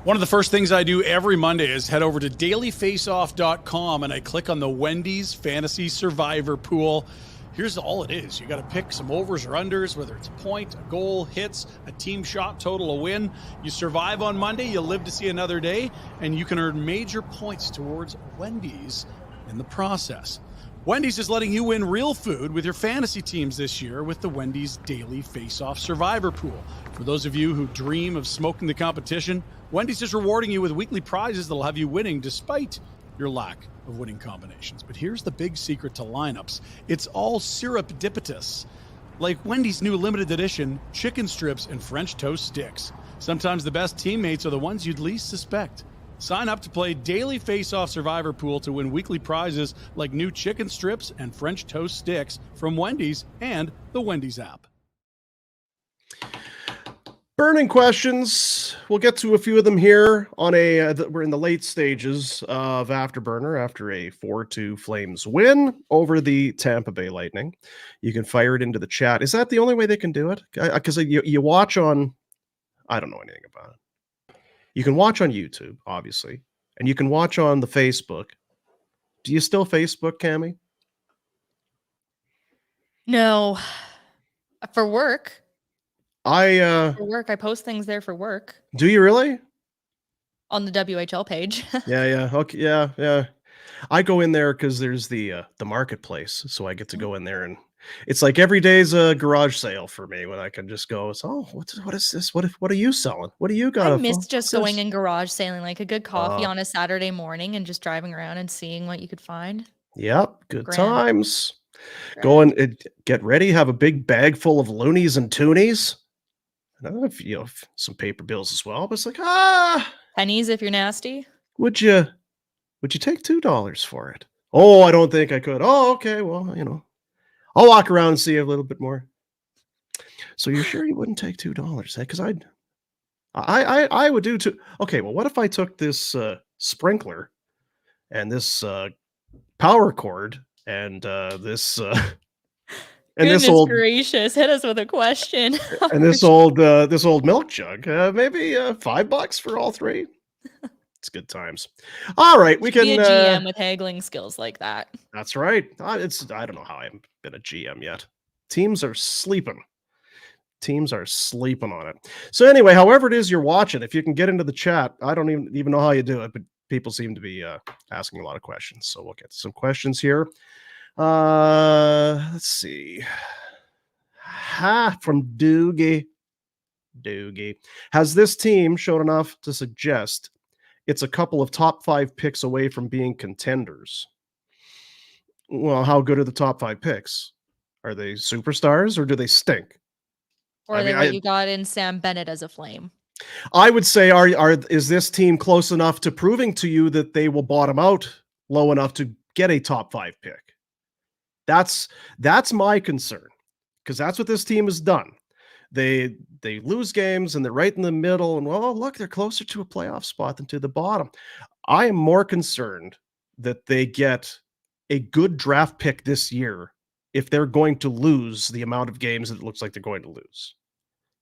One of the first things I do every Monday is head over to dailyfaceoff.com and I click on the Wendy's Fantasy Survivor Pool. Here's all it is. You got to pick some overs or unders, whether it's a point, a goal, hits, a team shot total, a win. You survive on Monday, you live to see another day, and you can earn major points towards Wendy's in the process. Wendy's is letting you win real food with your fantasy teams this year with the Wendy's Daily Face-Off Survivor Pool. For those of you who dream of smoking the competition, Wendy's is rewarding you with weekly prizes that'll have you winning despite your lack of winning combinations. But here's the big secret to lineups. It's all serendipitous. Like Wendy's new limited edition chicken strips and French toast sticks. Sometimes the best teammates are the ones you'd least suspect. Sign up to play Daily Face-Off Survivor Pool to win weekly prizes like new chicken strips and French toast sticks from Wendy's and the Wendy's app. Burning questions. We'll get to a few of them here on we're in the late stages of Afterburner after a 4-2 Flames win over the Tampa Bay Lightning. You can fire it into the chat. Is that the only way they can do it? Because you watch on, I don't know anything about it. You can watch on YouTube, obviously, and you can watch on the Facebook. Do you still Facebook, Cami? No, for work. For work, I post things there for work. Do you really? On the WHL page. Yeah. Okay. Yeah. I go in there because there's the marketplace, so I get to go in there, and it's like every day's a garage sale for me when I can just go. It's what is this? What are you selling? What do you got? I miss just going in garage sailing, like a good coffee on a Saturday morning and just driving around and seeing what you could find. Yep, good times. Go and get ready. Have a big bag full of loonies and toonies. And I've, some paper bills as well, but it's like, Pennies if you're nasty. would you take $2 for it? Oh, I don't think I could. Oh, okay. Well, I'll walk around and see a little bit more. So you're sure you wouldn't take $2? Because I would do too. Okay, well, what if I took this sprinkler and this power cord and this and Goodness this old gracious, hit us with a question. and this old milk jug? Maybe $5 for all three. It's good times. All right, we Should be can. a GM with haggling skills like that. That's right. I don't know how I haven't been a GM yet. Teams are sleeping. Teams are sleeping on it. So anyway, however it is you're watching, if you can get into the chat, I don't even know how you do it, but people seem to be asking a lot of questions. So we'll get to some questions here. Let's see. From Doogie. Has this team shown enough to suggest it's a couple of top 5 picks away from being contenders? Well, how good are the top 5 picks? Are they superstars or do they stink? Or what you got in Sam Bennett as a Flame. I would say, is this team close enough to proving to you that they will bottom out low enough to get a top 5 pick? That's my concern, because that's what this team has done. They lose games and they're right in the middle, and well, look, they're closer to a playoff spot than to the bottom. I am more concerned that they get a good draft pick this year if they're going to lose the amount of games that it looks like they're going to lose.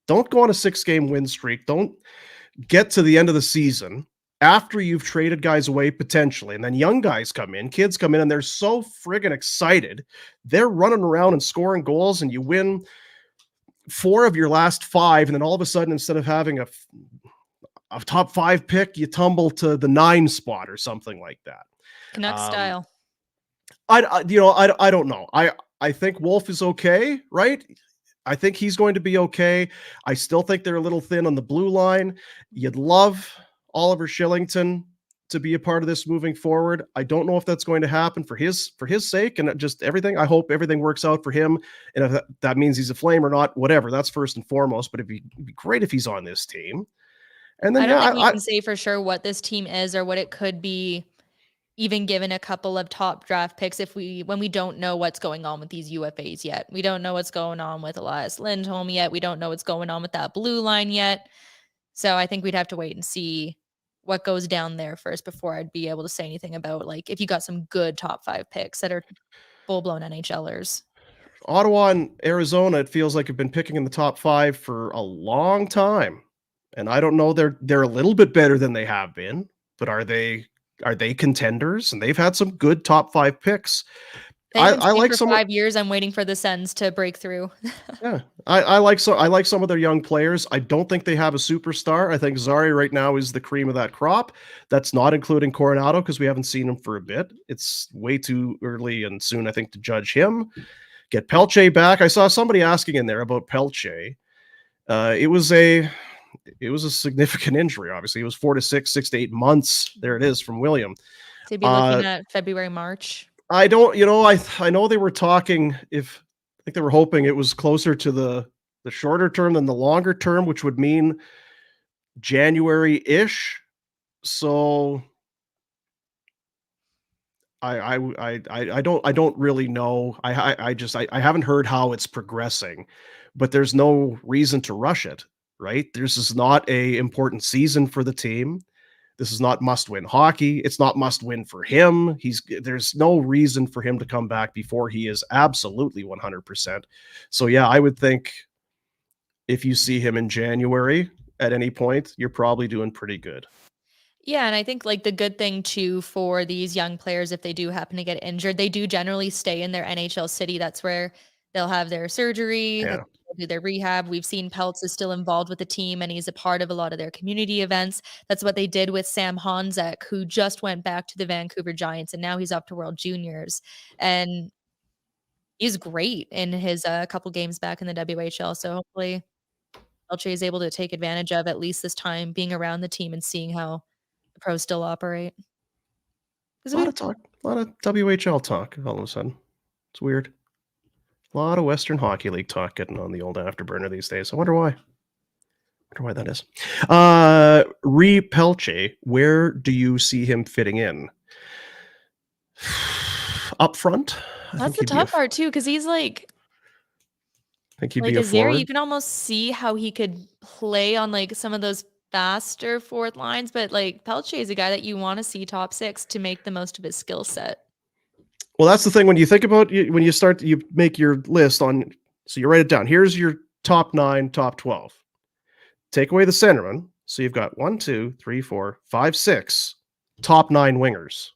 Don't go on a 6-game win streak. Don't get to the end of the season after you've traded guys away potentially, and then young guys come in, kids come in, and they're so friggin' excited. They're running around and scoring goals, and you win 4 of your last 5, and then all of a sudden, instead of having a top 5 pick, you tumble to the 9 spot or something like that. Canuck style. I don't know. I think Wolf is okay, right? I think he's going to be okay. I still think they're a little thin on the blue line. You'd love Oliver Shillington to be a part of this moving forward. I don't know if that's going to happen for his sake and just everything. I hope everything works out for him. And if that means he's a Flame or not, whatever, that's first and foremost, but it'd be great if he's on this team. And then I don't think we can say for sure what this team is or what it could be, even given a couple of top draft picks, when we don't know what's going on with these UFAs yet. We don't know what's going on with Elias Lindholm yet. We don't know what's going on with that blue line yet. So I think we'd have to wait and see what goes down there first before I'd be able to say anything about, like, if you got some good top 5 picks that are full-blown NHLers. Ottawa and Arizona, it feels like, have been picking in the top 5 for a long time. And I don't know, they're a little bit better than they have been, but are they contenders? And they've had some good top 5 picks. I like for 5 years. I'm waiting for the Sens to break through. Yeah, I like some of their young players. I don't think they have a superstar. I think Zary right now is the cream of that crop. That's not including Coronado because we haven't seen him for a bit. It's way too early and soon, I think, to judge him. Get Pelletier back. I saw somebody asking in there about Pelletier. It was a significant injury. Obviously, it was 4 to 6 to 8 months. There it is from William. To be looking at February, March. I don't, I know they were talking, I think they were hoping it was closer to the shorter term than the longer term, which would mean January-ish. So I don't really know. I haven't heard how it's progressing, but there's no reason to rush it, right? This is not a important season for the team. This is not must-win hockey. It's not must-win for him. There's no reason for him to come back before he is absolutely 100%. So yeah, I would think if you see him in January at any point, you're probably doing pretty good. Yeah, and I think like the good thing too for these young players, if they do happen to get injured, they do generally stay in their NHL city. That's where they'll have their surgery. Yeah. Do their rehab. We've seen Peltz is still involved with the team and he's a part of a lot of their community events. That's what they did with Sam Honzek, who just went back to the Vancouver Giants and now he's up to World Juniors. And he's great in his couple games back in the WHL. So hopefully Peltz is able to take advantage of at least this time being around the team and seeing how the pros still operate. A lot of WHL talk all of a sudden. It's weird. A lot of Western Hockey League talk getting on the old Afterburner these days. I wonder why. why that is. Pelletier, where do you see him fitting in? Up front? That's the tough part too, because he's like I think he'd be a Zary. forward. You can almost see how he could play on like some of those faster fourth lines, but like Pelletier is a guy that you want to see top six to make the most of his skill set. Well, that's the thing when you think about when you start, you make your list on, so you write it down. Here's your top 9, top 12. Take away the centerman. So you've got 1, 2, 3, 4, 5, 6 top 9 wingers.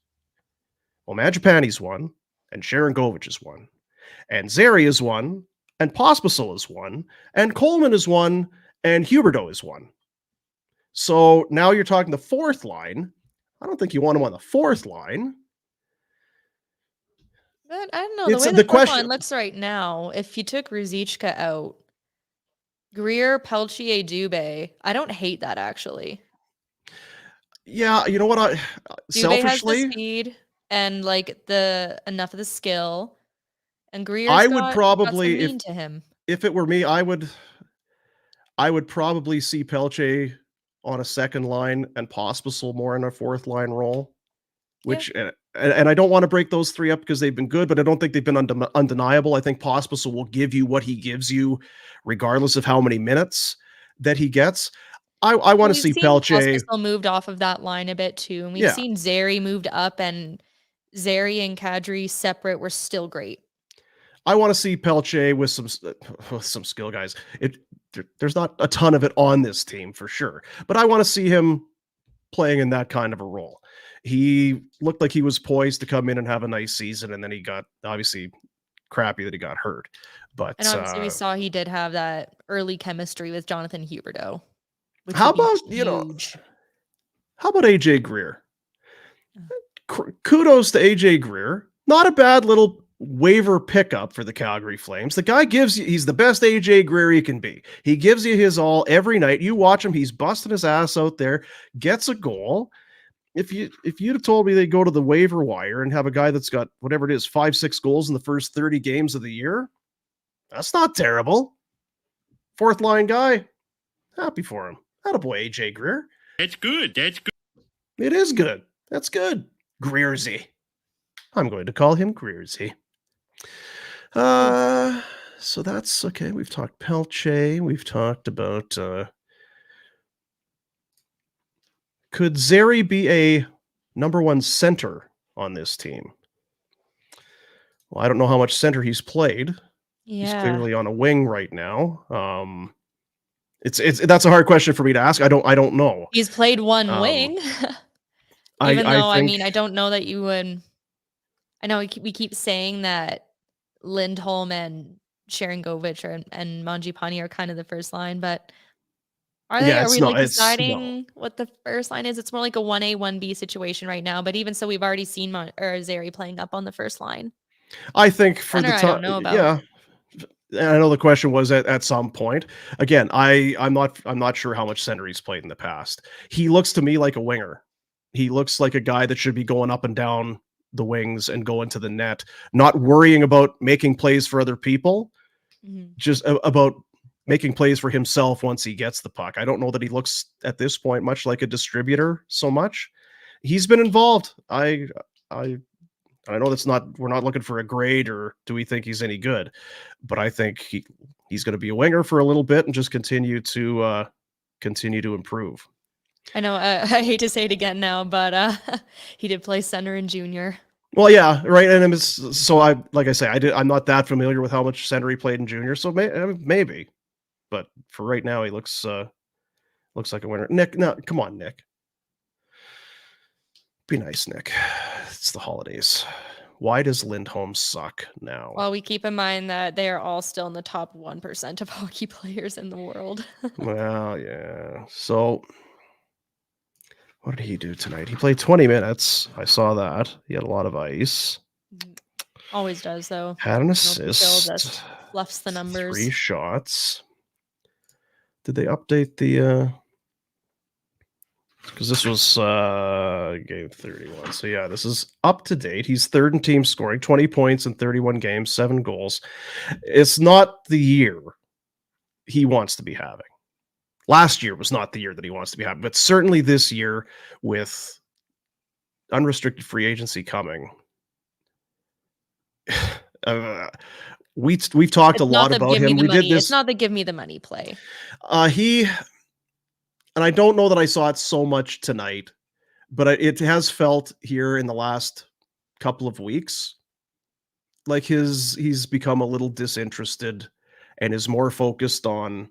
Well, Mangiapane's one, and Sharangovich is one, and Zary is one, and Pospisil is one, and Coleman is one, and Huberdeau is one. So now you're talking the fourth line. I don't think you want him on the fourth line. But I don't know. The way the fourth line looks right now, if you took Ruzicka out, Greer, Pelletier, Dubé, I don't hate that actually. Yeah, you know what? Dubé selfishly has the speed and like enough of the skill, and Greer's I would probably if it were me, I would probably see Pelletier on a second line and Pospisil more in a fourth line role. Which and I don't want to break those three up because they've been good, but I don't think they've been undeniable. I think Pospisil will give you what he gives you, regardless of how many minutes that he gets. I want to see Pelletier. Pospisil moved off of that line a bit too, and we've seen Zary moved up, and Zary and Kadri separate were still great. I want to see Pelletier with some skill guys. There's not a ton of it on this team for sure, but I want to see him playing in that kind of a role. He looked like he was poised to come in and have a nice season, and then he got obviously crappy that he got hurt. But and obviously we saw he did have that early chemistry with Jonathan Huberdeau. How about how about AJ Greer? Kudos to AJ Greer. Not a bad little waiver pickup for the Calgary Flames. The guy he's the best AJ Greer he can be. He gives you his all every night. You watch him, he's busting his ass out there, gets a goal. If you'd have told me they go to the waiver wire and have a guy that's got whatever it is, 5-6 goals in the first 30 games of the year, that's not terrible. Fourth line guy, happy for him. Attaboy, AJ Greer. That's good. That's good. It is good. That's good. Greersy. I'm going to call him Greersy. So that's okay. We've talked Pelletier. We've talked about could Zary be a number one center on this team? Well, I don't know how much center he's played. Yeah. He's clearly on a wing right now. That's a hard question for me to ask. I don't know. He's played one wing. Even though, I don't know that you would. I know we keep saying that Lindholm and Sharangovich and Mangiapane are kind of the first line, but are they? Are we deciding what the first line is? It's more like a 1A, 1B situation right now. But even so, we've already seen Zary playing up on the first line. I think for the time, I don't know about. Yeah. And I know the question was at some point. Again, I'm not sure how much center he's played in the past. He looks to me like a winger. He looks like a guy that should be going up and down the wings and going to the net, not worrying about making plays for other people, just about making plays for himself once he gets the puck. I don't know that he looks at this point much like a distributor so much. He's been involved. I know we're not looking for a grade or do we think he's any good, but I think he's going to be a winger for a little bit and just continue to improve. I know I hate to say it again now, but he did play center in junior. Well, yeah, right. And I'm not that familiar with how much center he played in junior, so maybe. But for right now, he looks like a winner. Nick, no, come on, Nick. Be nice, Nick. It's the holidays. Why does Lindholm suck now? Well, we keep in mind that they are all still in the top 1% of hockey players in the world. Well, yeah. So what did he do tonight? He played 20 minutes. I saw that. He had a lot of ice. Always does, though. Had an assist. Just fluffs the numbers. 3 shots. Did they update the... Because this was game 31. So, yeah, this is up to date. He's third in team scoring, 20 points in 31 games, 7 goals. It's not the year he wants to be having. Last year was not the year that he wants to be happy, but certainly this year with unrestricted free agency coming. We've talked a It's not lot the about give me him. the We did money. It's this. not the give me the money play. And I don't know that I saw it so much tonight, but it has felt here in the last couple of weeks like he's become a little disinterested and is more focused on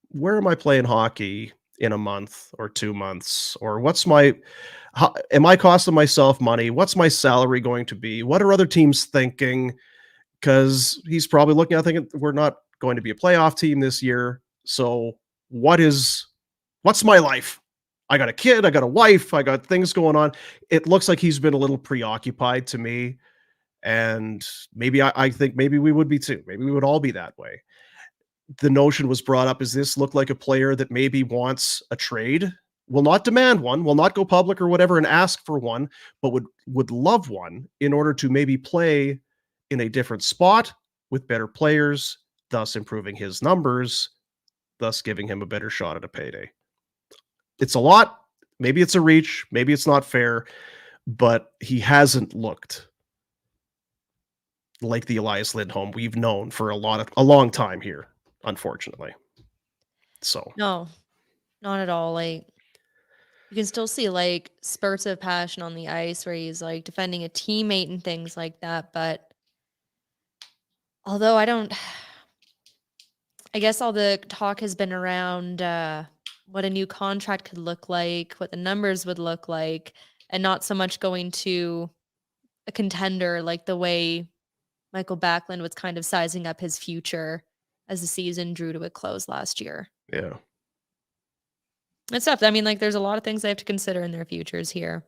where am I playing hockey in a month or 2 months, or am I costing myself money? What's my salary going to be? What are other teams thinking? Because he's probably looking at thinking we're not going to be a playoff team this year. So what's my life? I got a kid, I got a wife, I got things going on. It looks like he's been a little preoccupied to me. And maybe I think maybe we would be too. Maybe we would all be that way. The notion was brought up, is this look like a player that maybe wants a trade, will not demand one, will not go public or whatever and ask for one, but would love one in order to maybe play in a different spot with better players, thus improving his numbers, thus giving him a better shot at a payday. It's a lot. Maybe it's a reach. Maybe it's not fair, but he hasn't looked like the Elias Lindholm we've known for a long time here, unfortunately. So No, not at all. Like, you can still see like spurts of passion on the ice where he's like defending a teammate and things like that. But although I guess all the talk has been around what a new contract could look like, what the numbers would look like, and not so much going to a contender like the way Michael Backlund was kind of sizing up his future as the season drew to a close last year. yeah. It's tough. I mean, like, there's a lot of things they have to consider in their futures here.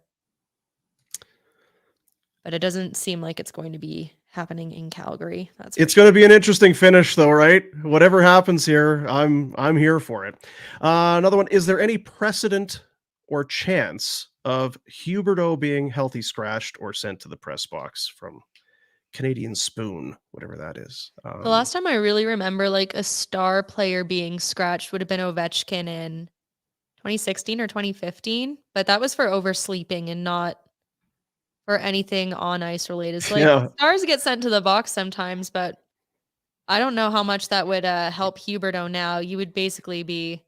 But it doesn't seem like it's going to be happening in Calgary. It's going to be an interesting finish, though, right? Whatever happens here, I'm here for it. Another one: is there any precedent or chance of Huberdeau being healthy scratched or sent to the press box? From Canadian Spoon, whatever that is. The last time I really remember like a star player being scratched would have been Ovechkin in 2016 or 2015, but that was for oversleeping and not for anything on ice related. So like stars get sent to the box sometimes, but I don't know how much that would help Huberdeau now. You would basically be,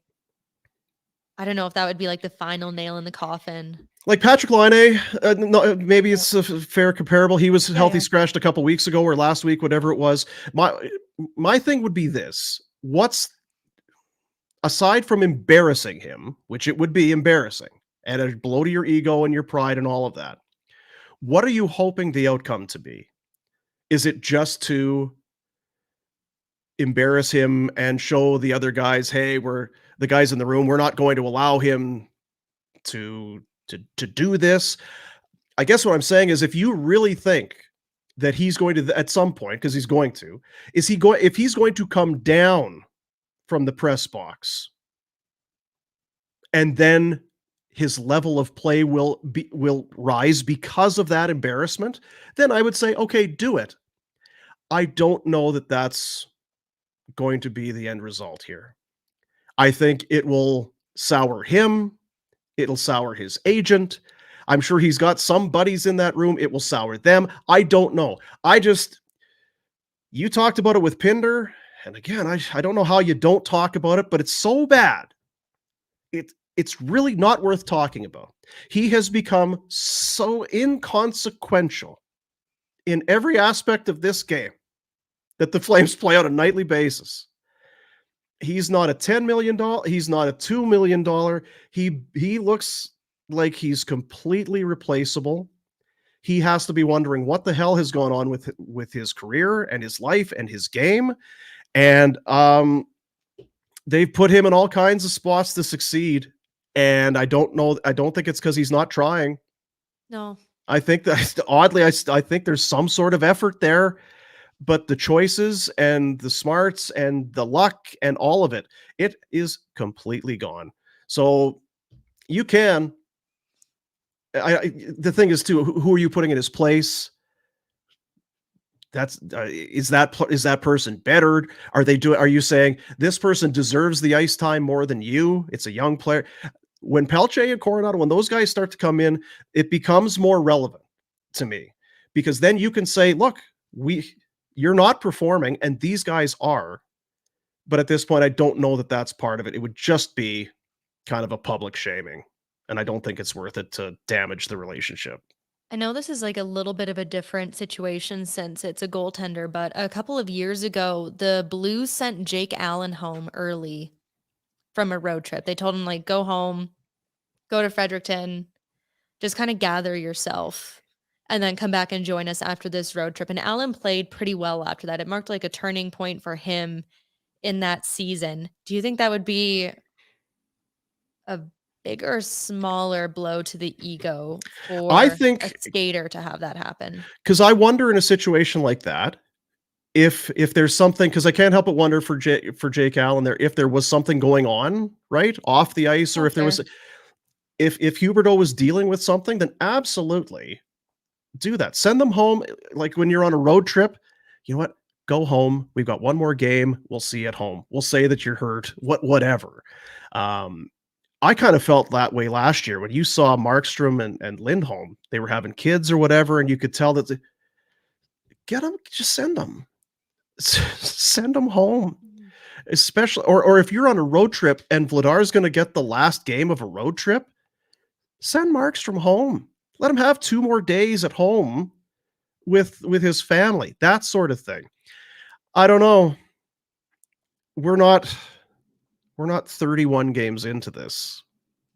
I don't know if that would be like the final nail in the coffin. Like Patrick Laine, no, maybe it's a fair comparable. He was healthy scratched a couple weeks ago or last week, whatever it was. My thing would be this: what's, aside from embarrassing him, which it would be embarrassing and a blow to your ego and your pride and all of that, what are you hoping the outcome to be? Is it just to embarrass him and show the other guys, hey, we're the guys in the room, we're not going to allow him to do this? I guess what I'm saying is, if you really think that he's going to, at some point, because he's going to, if he's going to come down from the press box and then his level of play will rise because of that embarrassment, then I would say, okay, do it. I don't know that that's going to be the end result here. I think it will sour him. It'll sour his agent. I'm sure he's got some buddies in that room. It will sour them. I don't know. You talked about it with Pinder. And again, I don't know how you don't talk about it, but it's so bad. It's really not worth talking about. He has become so inconsequential in every aspect of this game that the Flames play on a nightly basis. He's not a $10 million. He's not a $2 million. He looks like he's completely replaceable. He has to be wondering what the hell has gone on with his career and his life and his game. And they've put him in all kinds of spots to succeed. And I don't think it's because he's not trying. No. I think that oddly, I think there's some sort of effort there, but the choices and the smarts and the luck and all of it is completely gone. So you can, the thing is too, who are you putting in his place? That's is that person better? Are you saying this person deserves the ice time more than you? It's a young player. When Pelletier and Coronado, when those guys start to come in, it becomes more relevant to me, because then you can say, look, you're not performing and these guys are. But at this point, I don't know that that's part of it. It would just be kind of a public shaming. And I don't think it's worth it to damage the relationship. I know this is like a little bit of a different situation since it's a goaltender, but a couple of years ago, the Blues sent Jake Allen home early from a road trip. They told him, like, go home, go to Fredericton, just kind of gather yourself, and then come back and join us after this road trip. And Allen played pretty well after that. It marked like a turning point for him in that season. Do you think that would be a bigger or smaller blow to the ego for I think a skater to have that happen? Because I wonder in a situation like that, if there's something, because I can't help but wonder for Jake Allen there, if there was something going on right off the ice, or if there was, if Huberdeau was dealing with something, then absolutely do that. Send them home. Like when you're on a road trip, you know what? Go home. We've got one more game. We'll see you at home. We'll say that you're hurt. Whatever. I kind of felt that way last year when you saw Markstrom and Lindholm. They were having kids or whatever, and you could tell that get them, just send them. Send them home. Especially, or if you're on a road trip and Vladar's going to get the last game of a road trip, send Markstrom home. Let him have 2 more days at home with his family. That sort of thing. I don't know. We're not 31 games into this.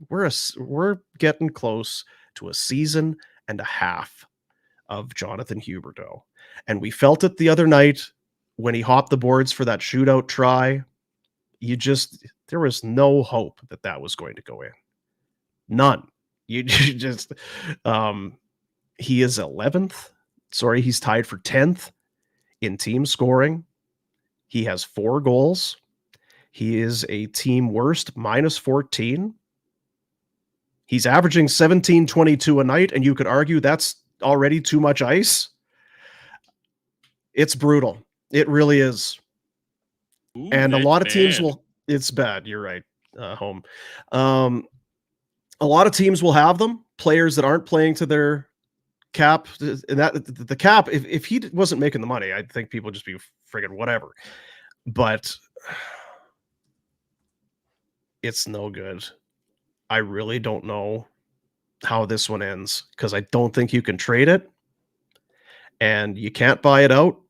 We're getting close to a season and a half of Jonathan Huberdeau. And we felt it the other night when he hopped the boards for that shootout try. There was no hope that was going to go in. None. You just, he is 11th. Sorry, he's tied for 10th in team scoring. He has 4 goals. He is a team worst -14. He's averaging 17-22 a night, and you could argue that's already too much ice. It's brutal. It really is. Ooh, and a lot of teams bad. it's bad. You're right. Home. A lot of teams will have them, players that aren't playing to their cap, and that the cap, if he wasn't making the money, I think people would just be friggin' whatever. But it's no good. I really don't know how this one ends, because I don't think you can trade it, and you can't buy it out.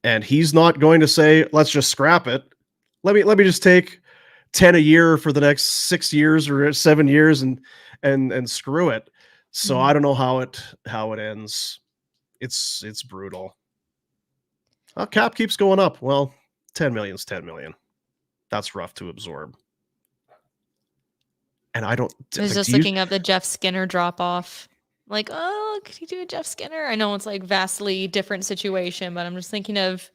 And he's not going to say, let's just scrap it. Let me just take 10 a year for the next 6 years or 7 years and screw it. So I don't know how it ends. It's brutal. Cap keeps going up. Well, 10 million is 10 million. That's rough to absorb. And I was just looking up the Jeff Skinner drop off. Like, oh, could he do a Jeff Skinner? I know it's like vastly different situation, but I'm just thinking of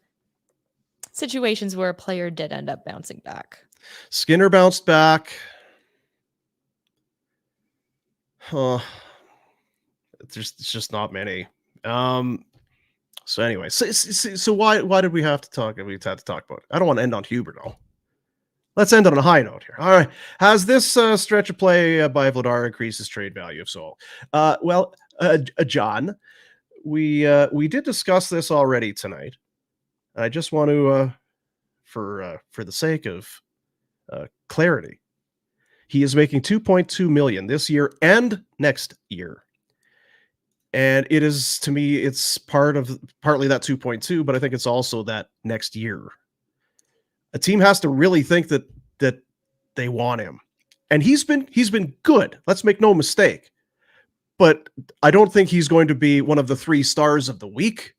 situations where a player did end up bouncing back. Skinner bounced back. It's just not many. So anyway, so why did we have to talk? We had to talk about it. I don't want to end on Huberdeau. Let's end on a high note here. All right. Has this stretch of play by Vladar increased his trade value? If so, John, we did discuss this already tonight. I just want to, for the sake of clarity, he is making $2.2 million this year and next year. And it is, to me, it's partly that 2.2, but I think it's also that next year. A team has to really think that they want him. And he's been good. Let's make no mistake. But I don't think he's going to be one of the 3 stars of the week.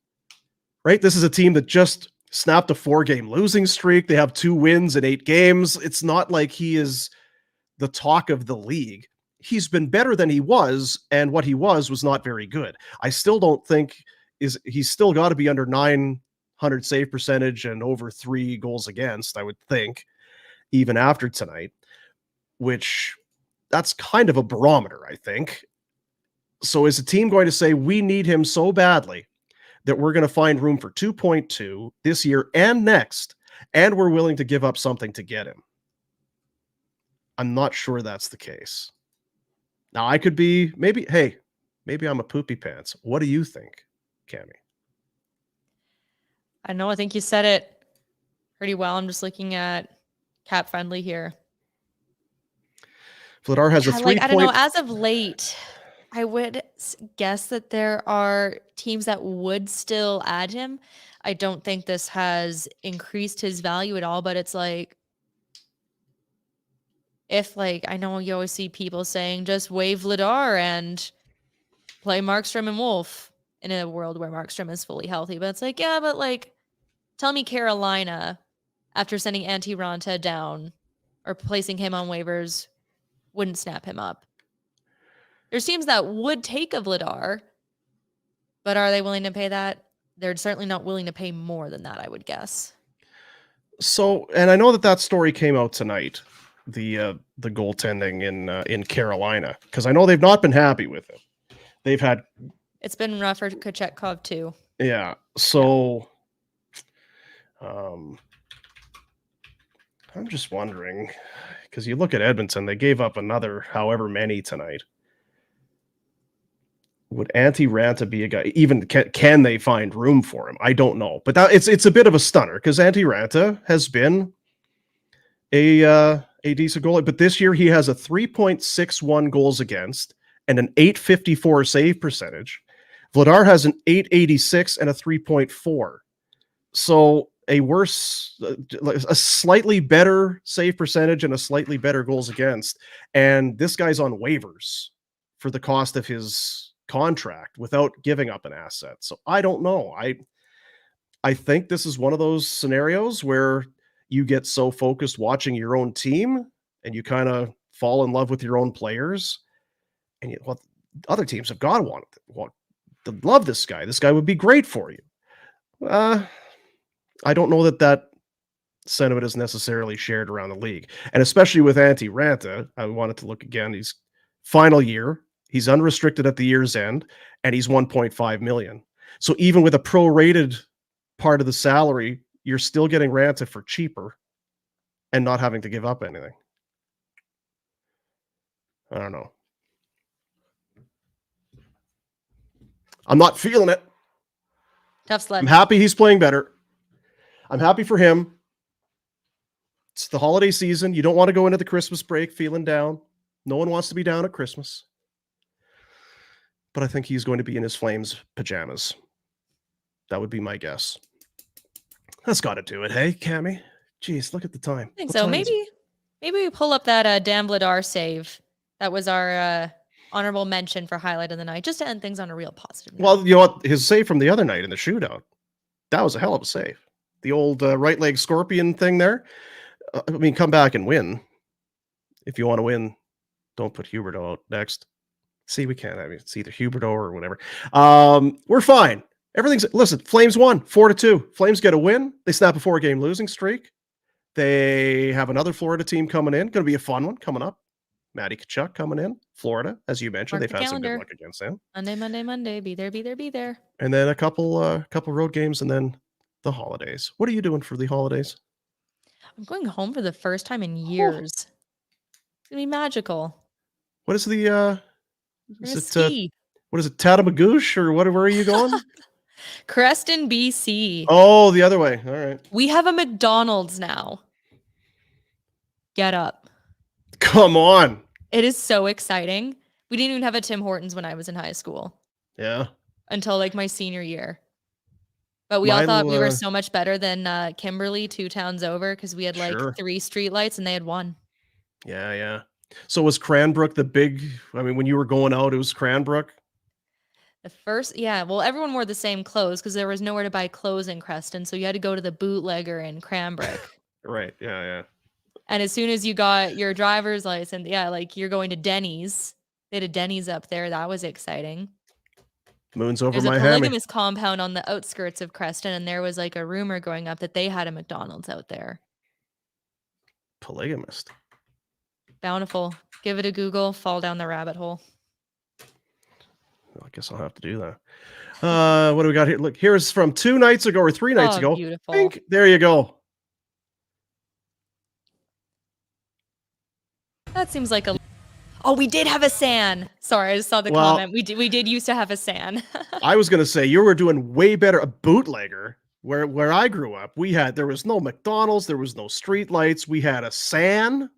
Right? This is a team that just snapped a 4-game losing streak. They have 2 wins in 8 games. It's not like he is the talk of the league. He's been better than he was, and what he was not very good. I still don't think he's still got to be under 900 save percentage and over 3 goals against, I would think, even after tonight, which that's kind of a barometer, I think. So is the team going to say, we need him so badly that we're going to find room for 2.2 this year and next, and we're willing to give up something to get him. I'm not sure that's the case. Now, I could be, maybe I'm a poopy pants. What do you think, Cami? I know. I think you said it pretty well. I'm just looking at Cap Friendly here. Vladar has a 3 I don't know. As of late, I would guess that there are teams that would still add him. I don't think this has increased his value at all, but it's like, if like, I know you always see people saying just waive Vladar and play Markstrom and Wolf in a world where Markstrom is fully healthy. But it's like, yeah, but like, tell me Carolina, after sending Antti Ranta down or placing him on waivers, wouldn't snap him up. There's teams that would take a Vladar, but are they willing to pay that? They're certainly not willing to pay more than that, I would guess. So, and I know that story came out tonight, the goaltending in Carolina, because I know they've not been happy with it. They've had, it's been rough for Kochetkov too. Yeah. So, I'm just wondering, because you look at Edmonton, they gave up another however many tonight. Would Antti Ranta be a guy? Even can they find room for him? I don't know, but it's a bit of a stunner because Antti Ranta has been a decent goalie, but this year he has a 3.61 goals against and an 854 save percentage. Vladar has an 886 and a 3.4. So a slightly better save percentage and a slightly better goals against, and this guy's on waivers for the cost of his contract without giving up an asset. So I don't know. I think this is one of those scenarios where you get so focused watching your own team and you kind of fall in love with your own players, and other teams have got to love this guy. This guy would be great for you. I don't know that sentiment is necessarily shared around the league, and especially with Antti Ranta. I wanted to look again. He's final year. He's unrestricted at the year's end, and he's 1.5 million. So even with a prorated part of the salary, you're still getting Ranta for cheaper and not having to give up anything. I don't know. I'm not feeling it. Tough sled. I'm happy he's playing better. I'm happy for him. It's the holiday season. You don't want to go into the Christmas break feeling down. No one wants to be down at Christmas. But I think he's going to be in his Flames pajamas. That would be my guess. That's got to do it. Hey, Cami. Jeez, look at the time. I think so. Maybe we pull up that Dan Vladar save. That was our honorable mention for highlight of the night, just to end things on a real positive note. Well, you know what? His save from the other night in the shootout, that was a hell of a save. The old right leg scorpion thing there. I mean, come back and win. If you want to win, don't put Huberdeau out next. See, we can't. I mean, it's either Huberdeau or whatever. We're fine. Listen, Flames won 4-2. Flames get a win. They snap a 4-game losing streak. They have another Florida team coming in. Going to be a fun one coming up. Matty Tkachuk coming in. Florida, as you mentioned, they've had some good luck against them. Monday. Be there. And then a couple road games, and then the holidays. What are you doing for the holidays? I'm going home for the first time in years. It's gonna be magical. What is the what is it, Tatamagouche, or where are you going? Creston, BC. Oh, the other way. All right. We have a McDonald's now. Get up. Come on. It is so exciting. We didn't even have a Tim Hortons when I was in high school. Yeah. Until like my senior year. But we all thought we were so much better than Kimberly 2 towns over because we had like 3 streetlights and they had 1. Yeah. So was Cranbrook the big, when you were going out, it was Cranbrook? Well, everyone wore the same clothes because there was nowhere to buy clothes in Creston. So you had to go to the bootlegger in Cranbrook. Right. Yeah. And as soon as you got your driver's license, like you're going to Denny's. They had a Denny's up there. That was exciting. Moon's over There's my a hammy. polygamous compound on the outskirts of Creston, and there was like a rumor going up that they had a McDonald's out there. Polygamist. Bountiful. Give it a Google. Fall down the rabbit hole. I guess I'll have to do that. What do we got here? Look, here's from 2 nights ago or 3 nights ago. Beautiful. Pink. There you go. That seems like a. Oh, we did have a San. Sorry, I just saw the comment. We did used to have a San. I was gonna say you were doing way better. A bootlegger. Where I grew up, there was no McDonald's, there was no street lights. We had a San.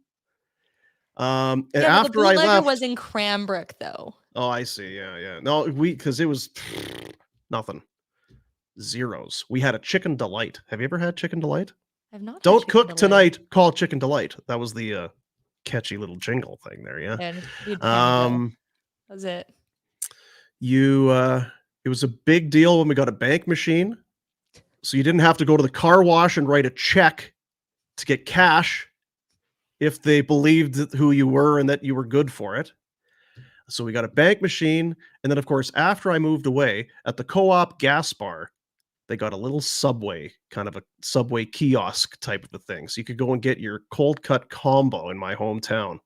And after the I left, was in Cranbrook though. Oh, I see. Yeah. No, because it was nothing. Zeros. We had a Chicken Delight. Have you ever had Chicken Delight? I've not. Don't cook tonight. Call Chicken Delight. That was the catchy little jingle thing there. Yeah. That was it. It was a big deal when we got a bank machine, so you didn't have to go to the car wash and write a check to get cash if they believed who you were and that you were good for it. So we got a bank machine. And then, of course, after I moved away at the Co-op gas bar, they got a little Subway, kind of a Subway kiosk type of a thing. So you could go and get your cold cut combo in my hometown.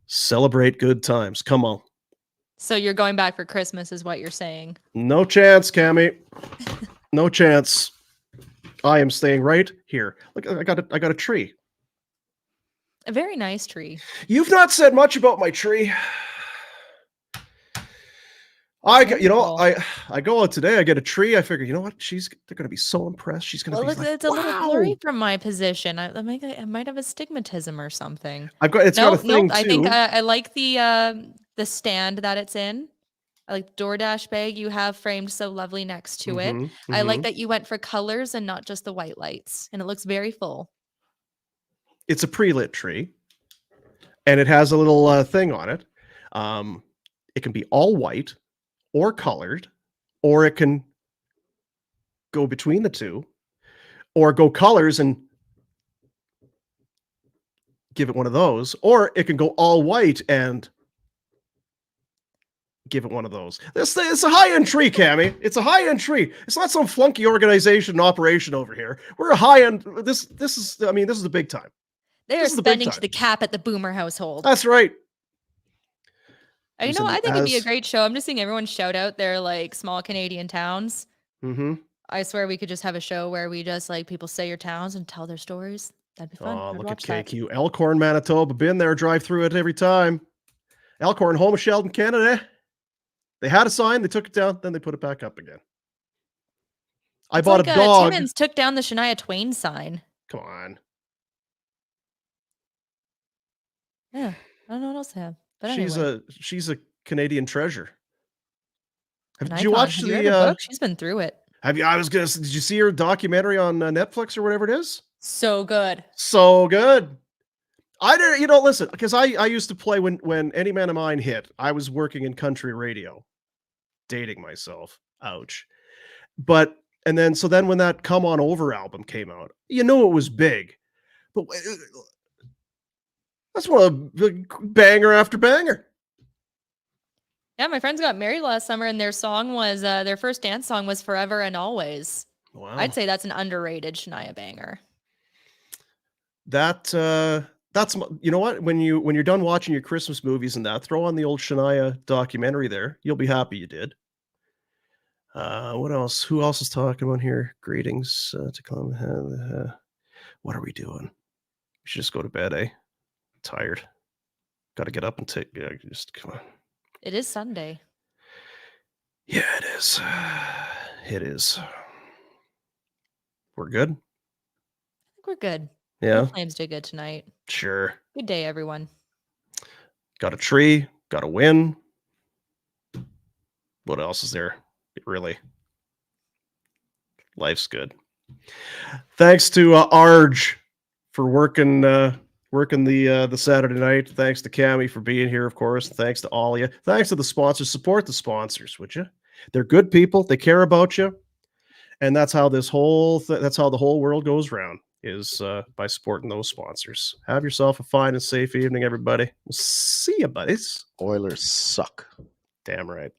Celebrate good times. Come on. So you're going back for Christmas is what you're saying. No chance, Cami. No chance. I am staying right here. Look, I got a tree. A very nice tree. You've not said much about my tree. I go out today. I get a tree. I figure, you know what? They're going to be so impressed. She's going to be like, it's a little blurry from my position. I might have astigmatism or something. Got a thing too. I think I like the stand that it's in. I like the DoorDash bag you have framed so lovely next to it. I like that you went for colors and not just the white lights, and it looks very full. It's a pre-lit tree, and it has a little thing on it. It can be all white or colored, or it can go between the two, or go colors and give it one of those, or it can go all white and give it one of those. It's a high-end tree, Cami. It's a high-end tree. It's not some flunky organization and operation over here. We're a high-end. This is the big time. They're spending to the cap at the Boomer household. That's right. I think it'd be a great show. I'm just seeing everyone shout out their like small Canadian towns. I swear we could just have a show where we just like people say your towns and tell their stories. That'd be fun. Oh, look at KQ. Elkhorn, Manitoba. Been there, drive through it every time. Elkhorn, home of Sheldon, Canada. They had a sign, they took it down, then they put it back up again. I bought a dog. Timmins took down the Shania Twain sign. Come on. Yeah, I don't know what else to have. But she's a Canadian treasure. Did you watch the book? She's been through it. Did you see her documentary on Netflix or whatever it is? So good. So good. I didn't, listen, because I used to play when Any Man of Mine hit. I was working in country radio. Dating myself. Ouch. And then when that Come On Over album came out, it was big. But that's one of the banger after banger. Yeah, my friends got married last summer, and their song was their first dance song was "Forever and Always." Wow, I'd say that's an underrated Shania banger. That's you know what? When you're done watching your Christmas movies and that, throw on the old Shania documentary there. You'll be happy you did. What else? Who else is talking about here? Greetings to come. What are we doing? We should just go to bed, eh? Tired. Got to get up and just come on. It is Sunday. Yeah, it is. It is. We're good? I think we're good. Yeah. The Flames did good tonight. Sure. Good day, everyone. Got a tree. Got a win. What else is there? Really? Life's good. Thanks to Arj for working the Saturday night. Thanks to Cami for being here, of course. Thanks to all of you. Thanks to the sponsors. Support the sponsors, would you? They're good people. They care about you, and that's how that's how the whole world goes round, is by supporting those sponsors. Have yourself a fine and safe evening, everybody. We'll see you, buddies. Oilers suck. Damn right.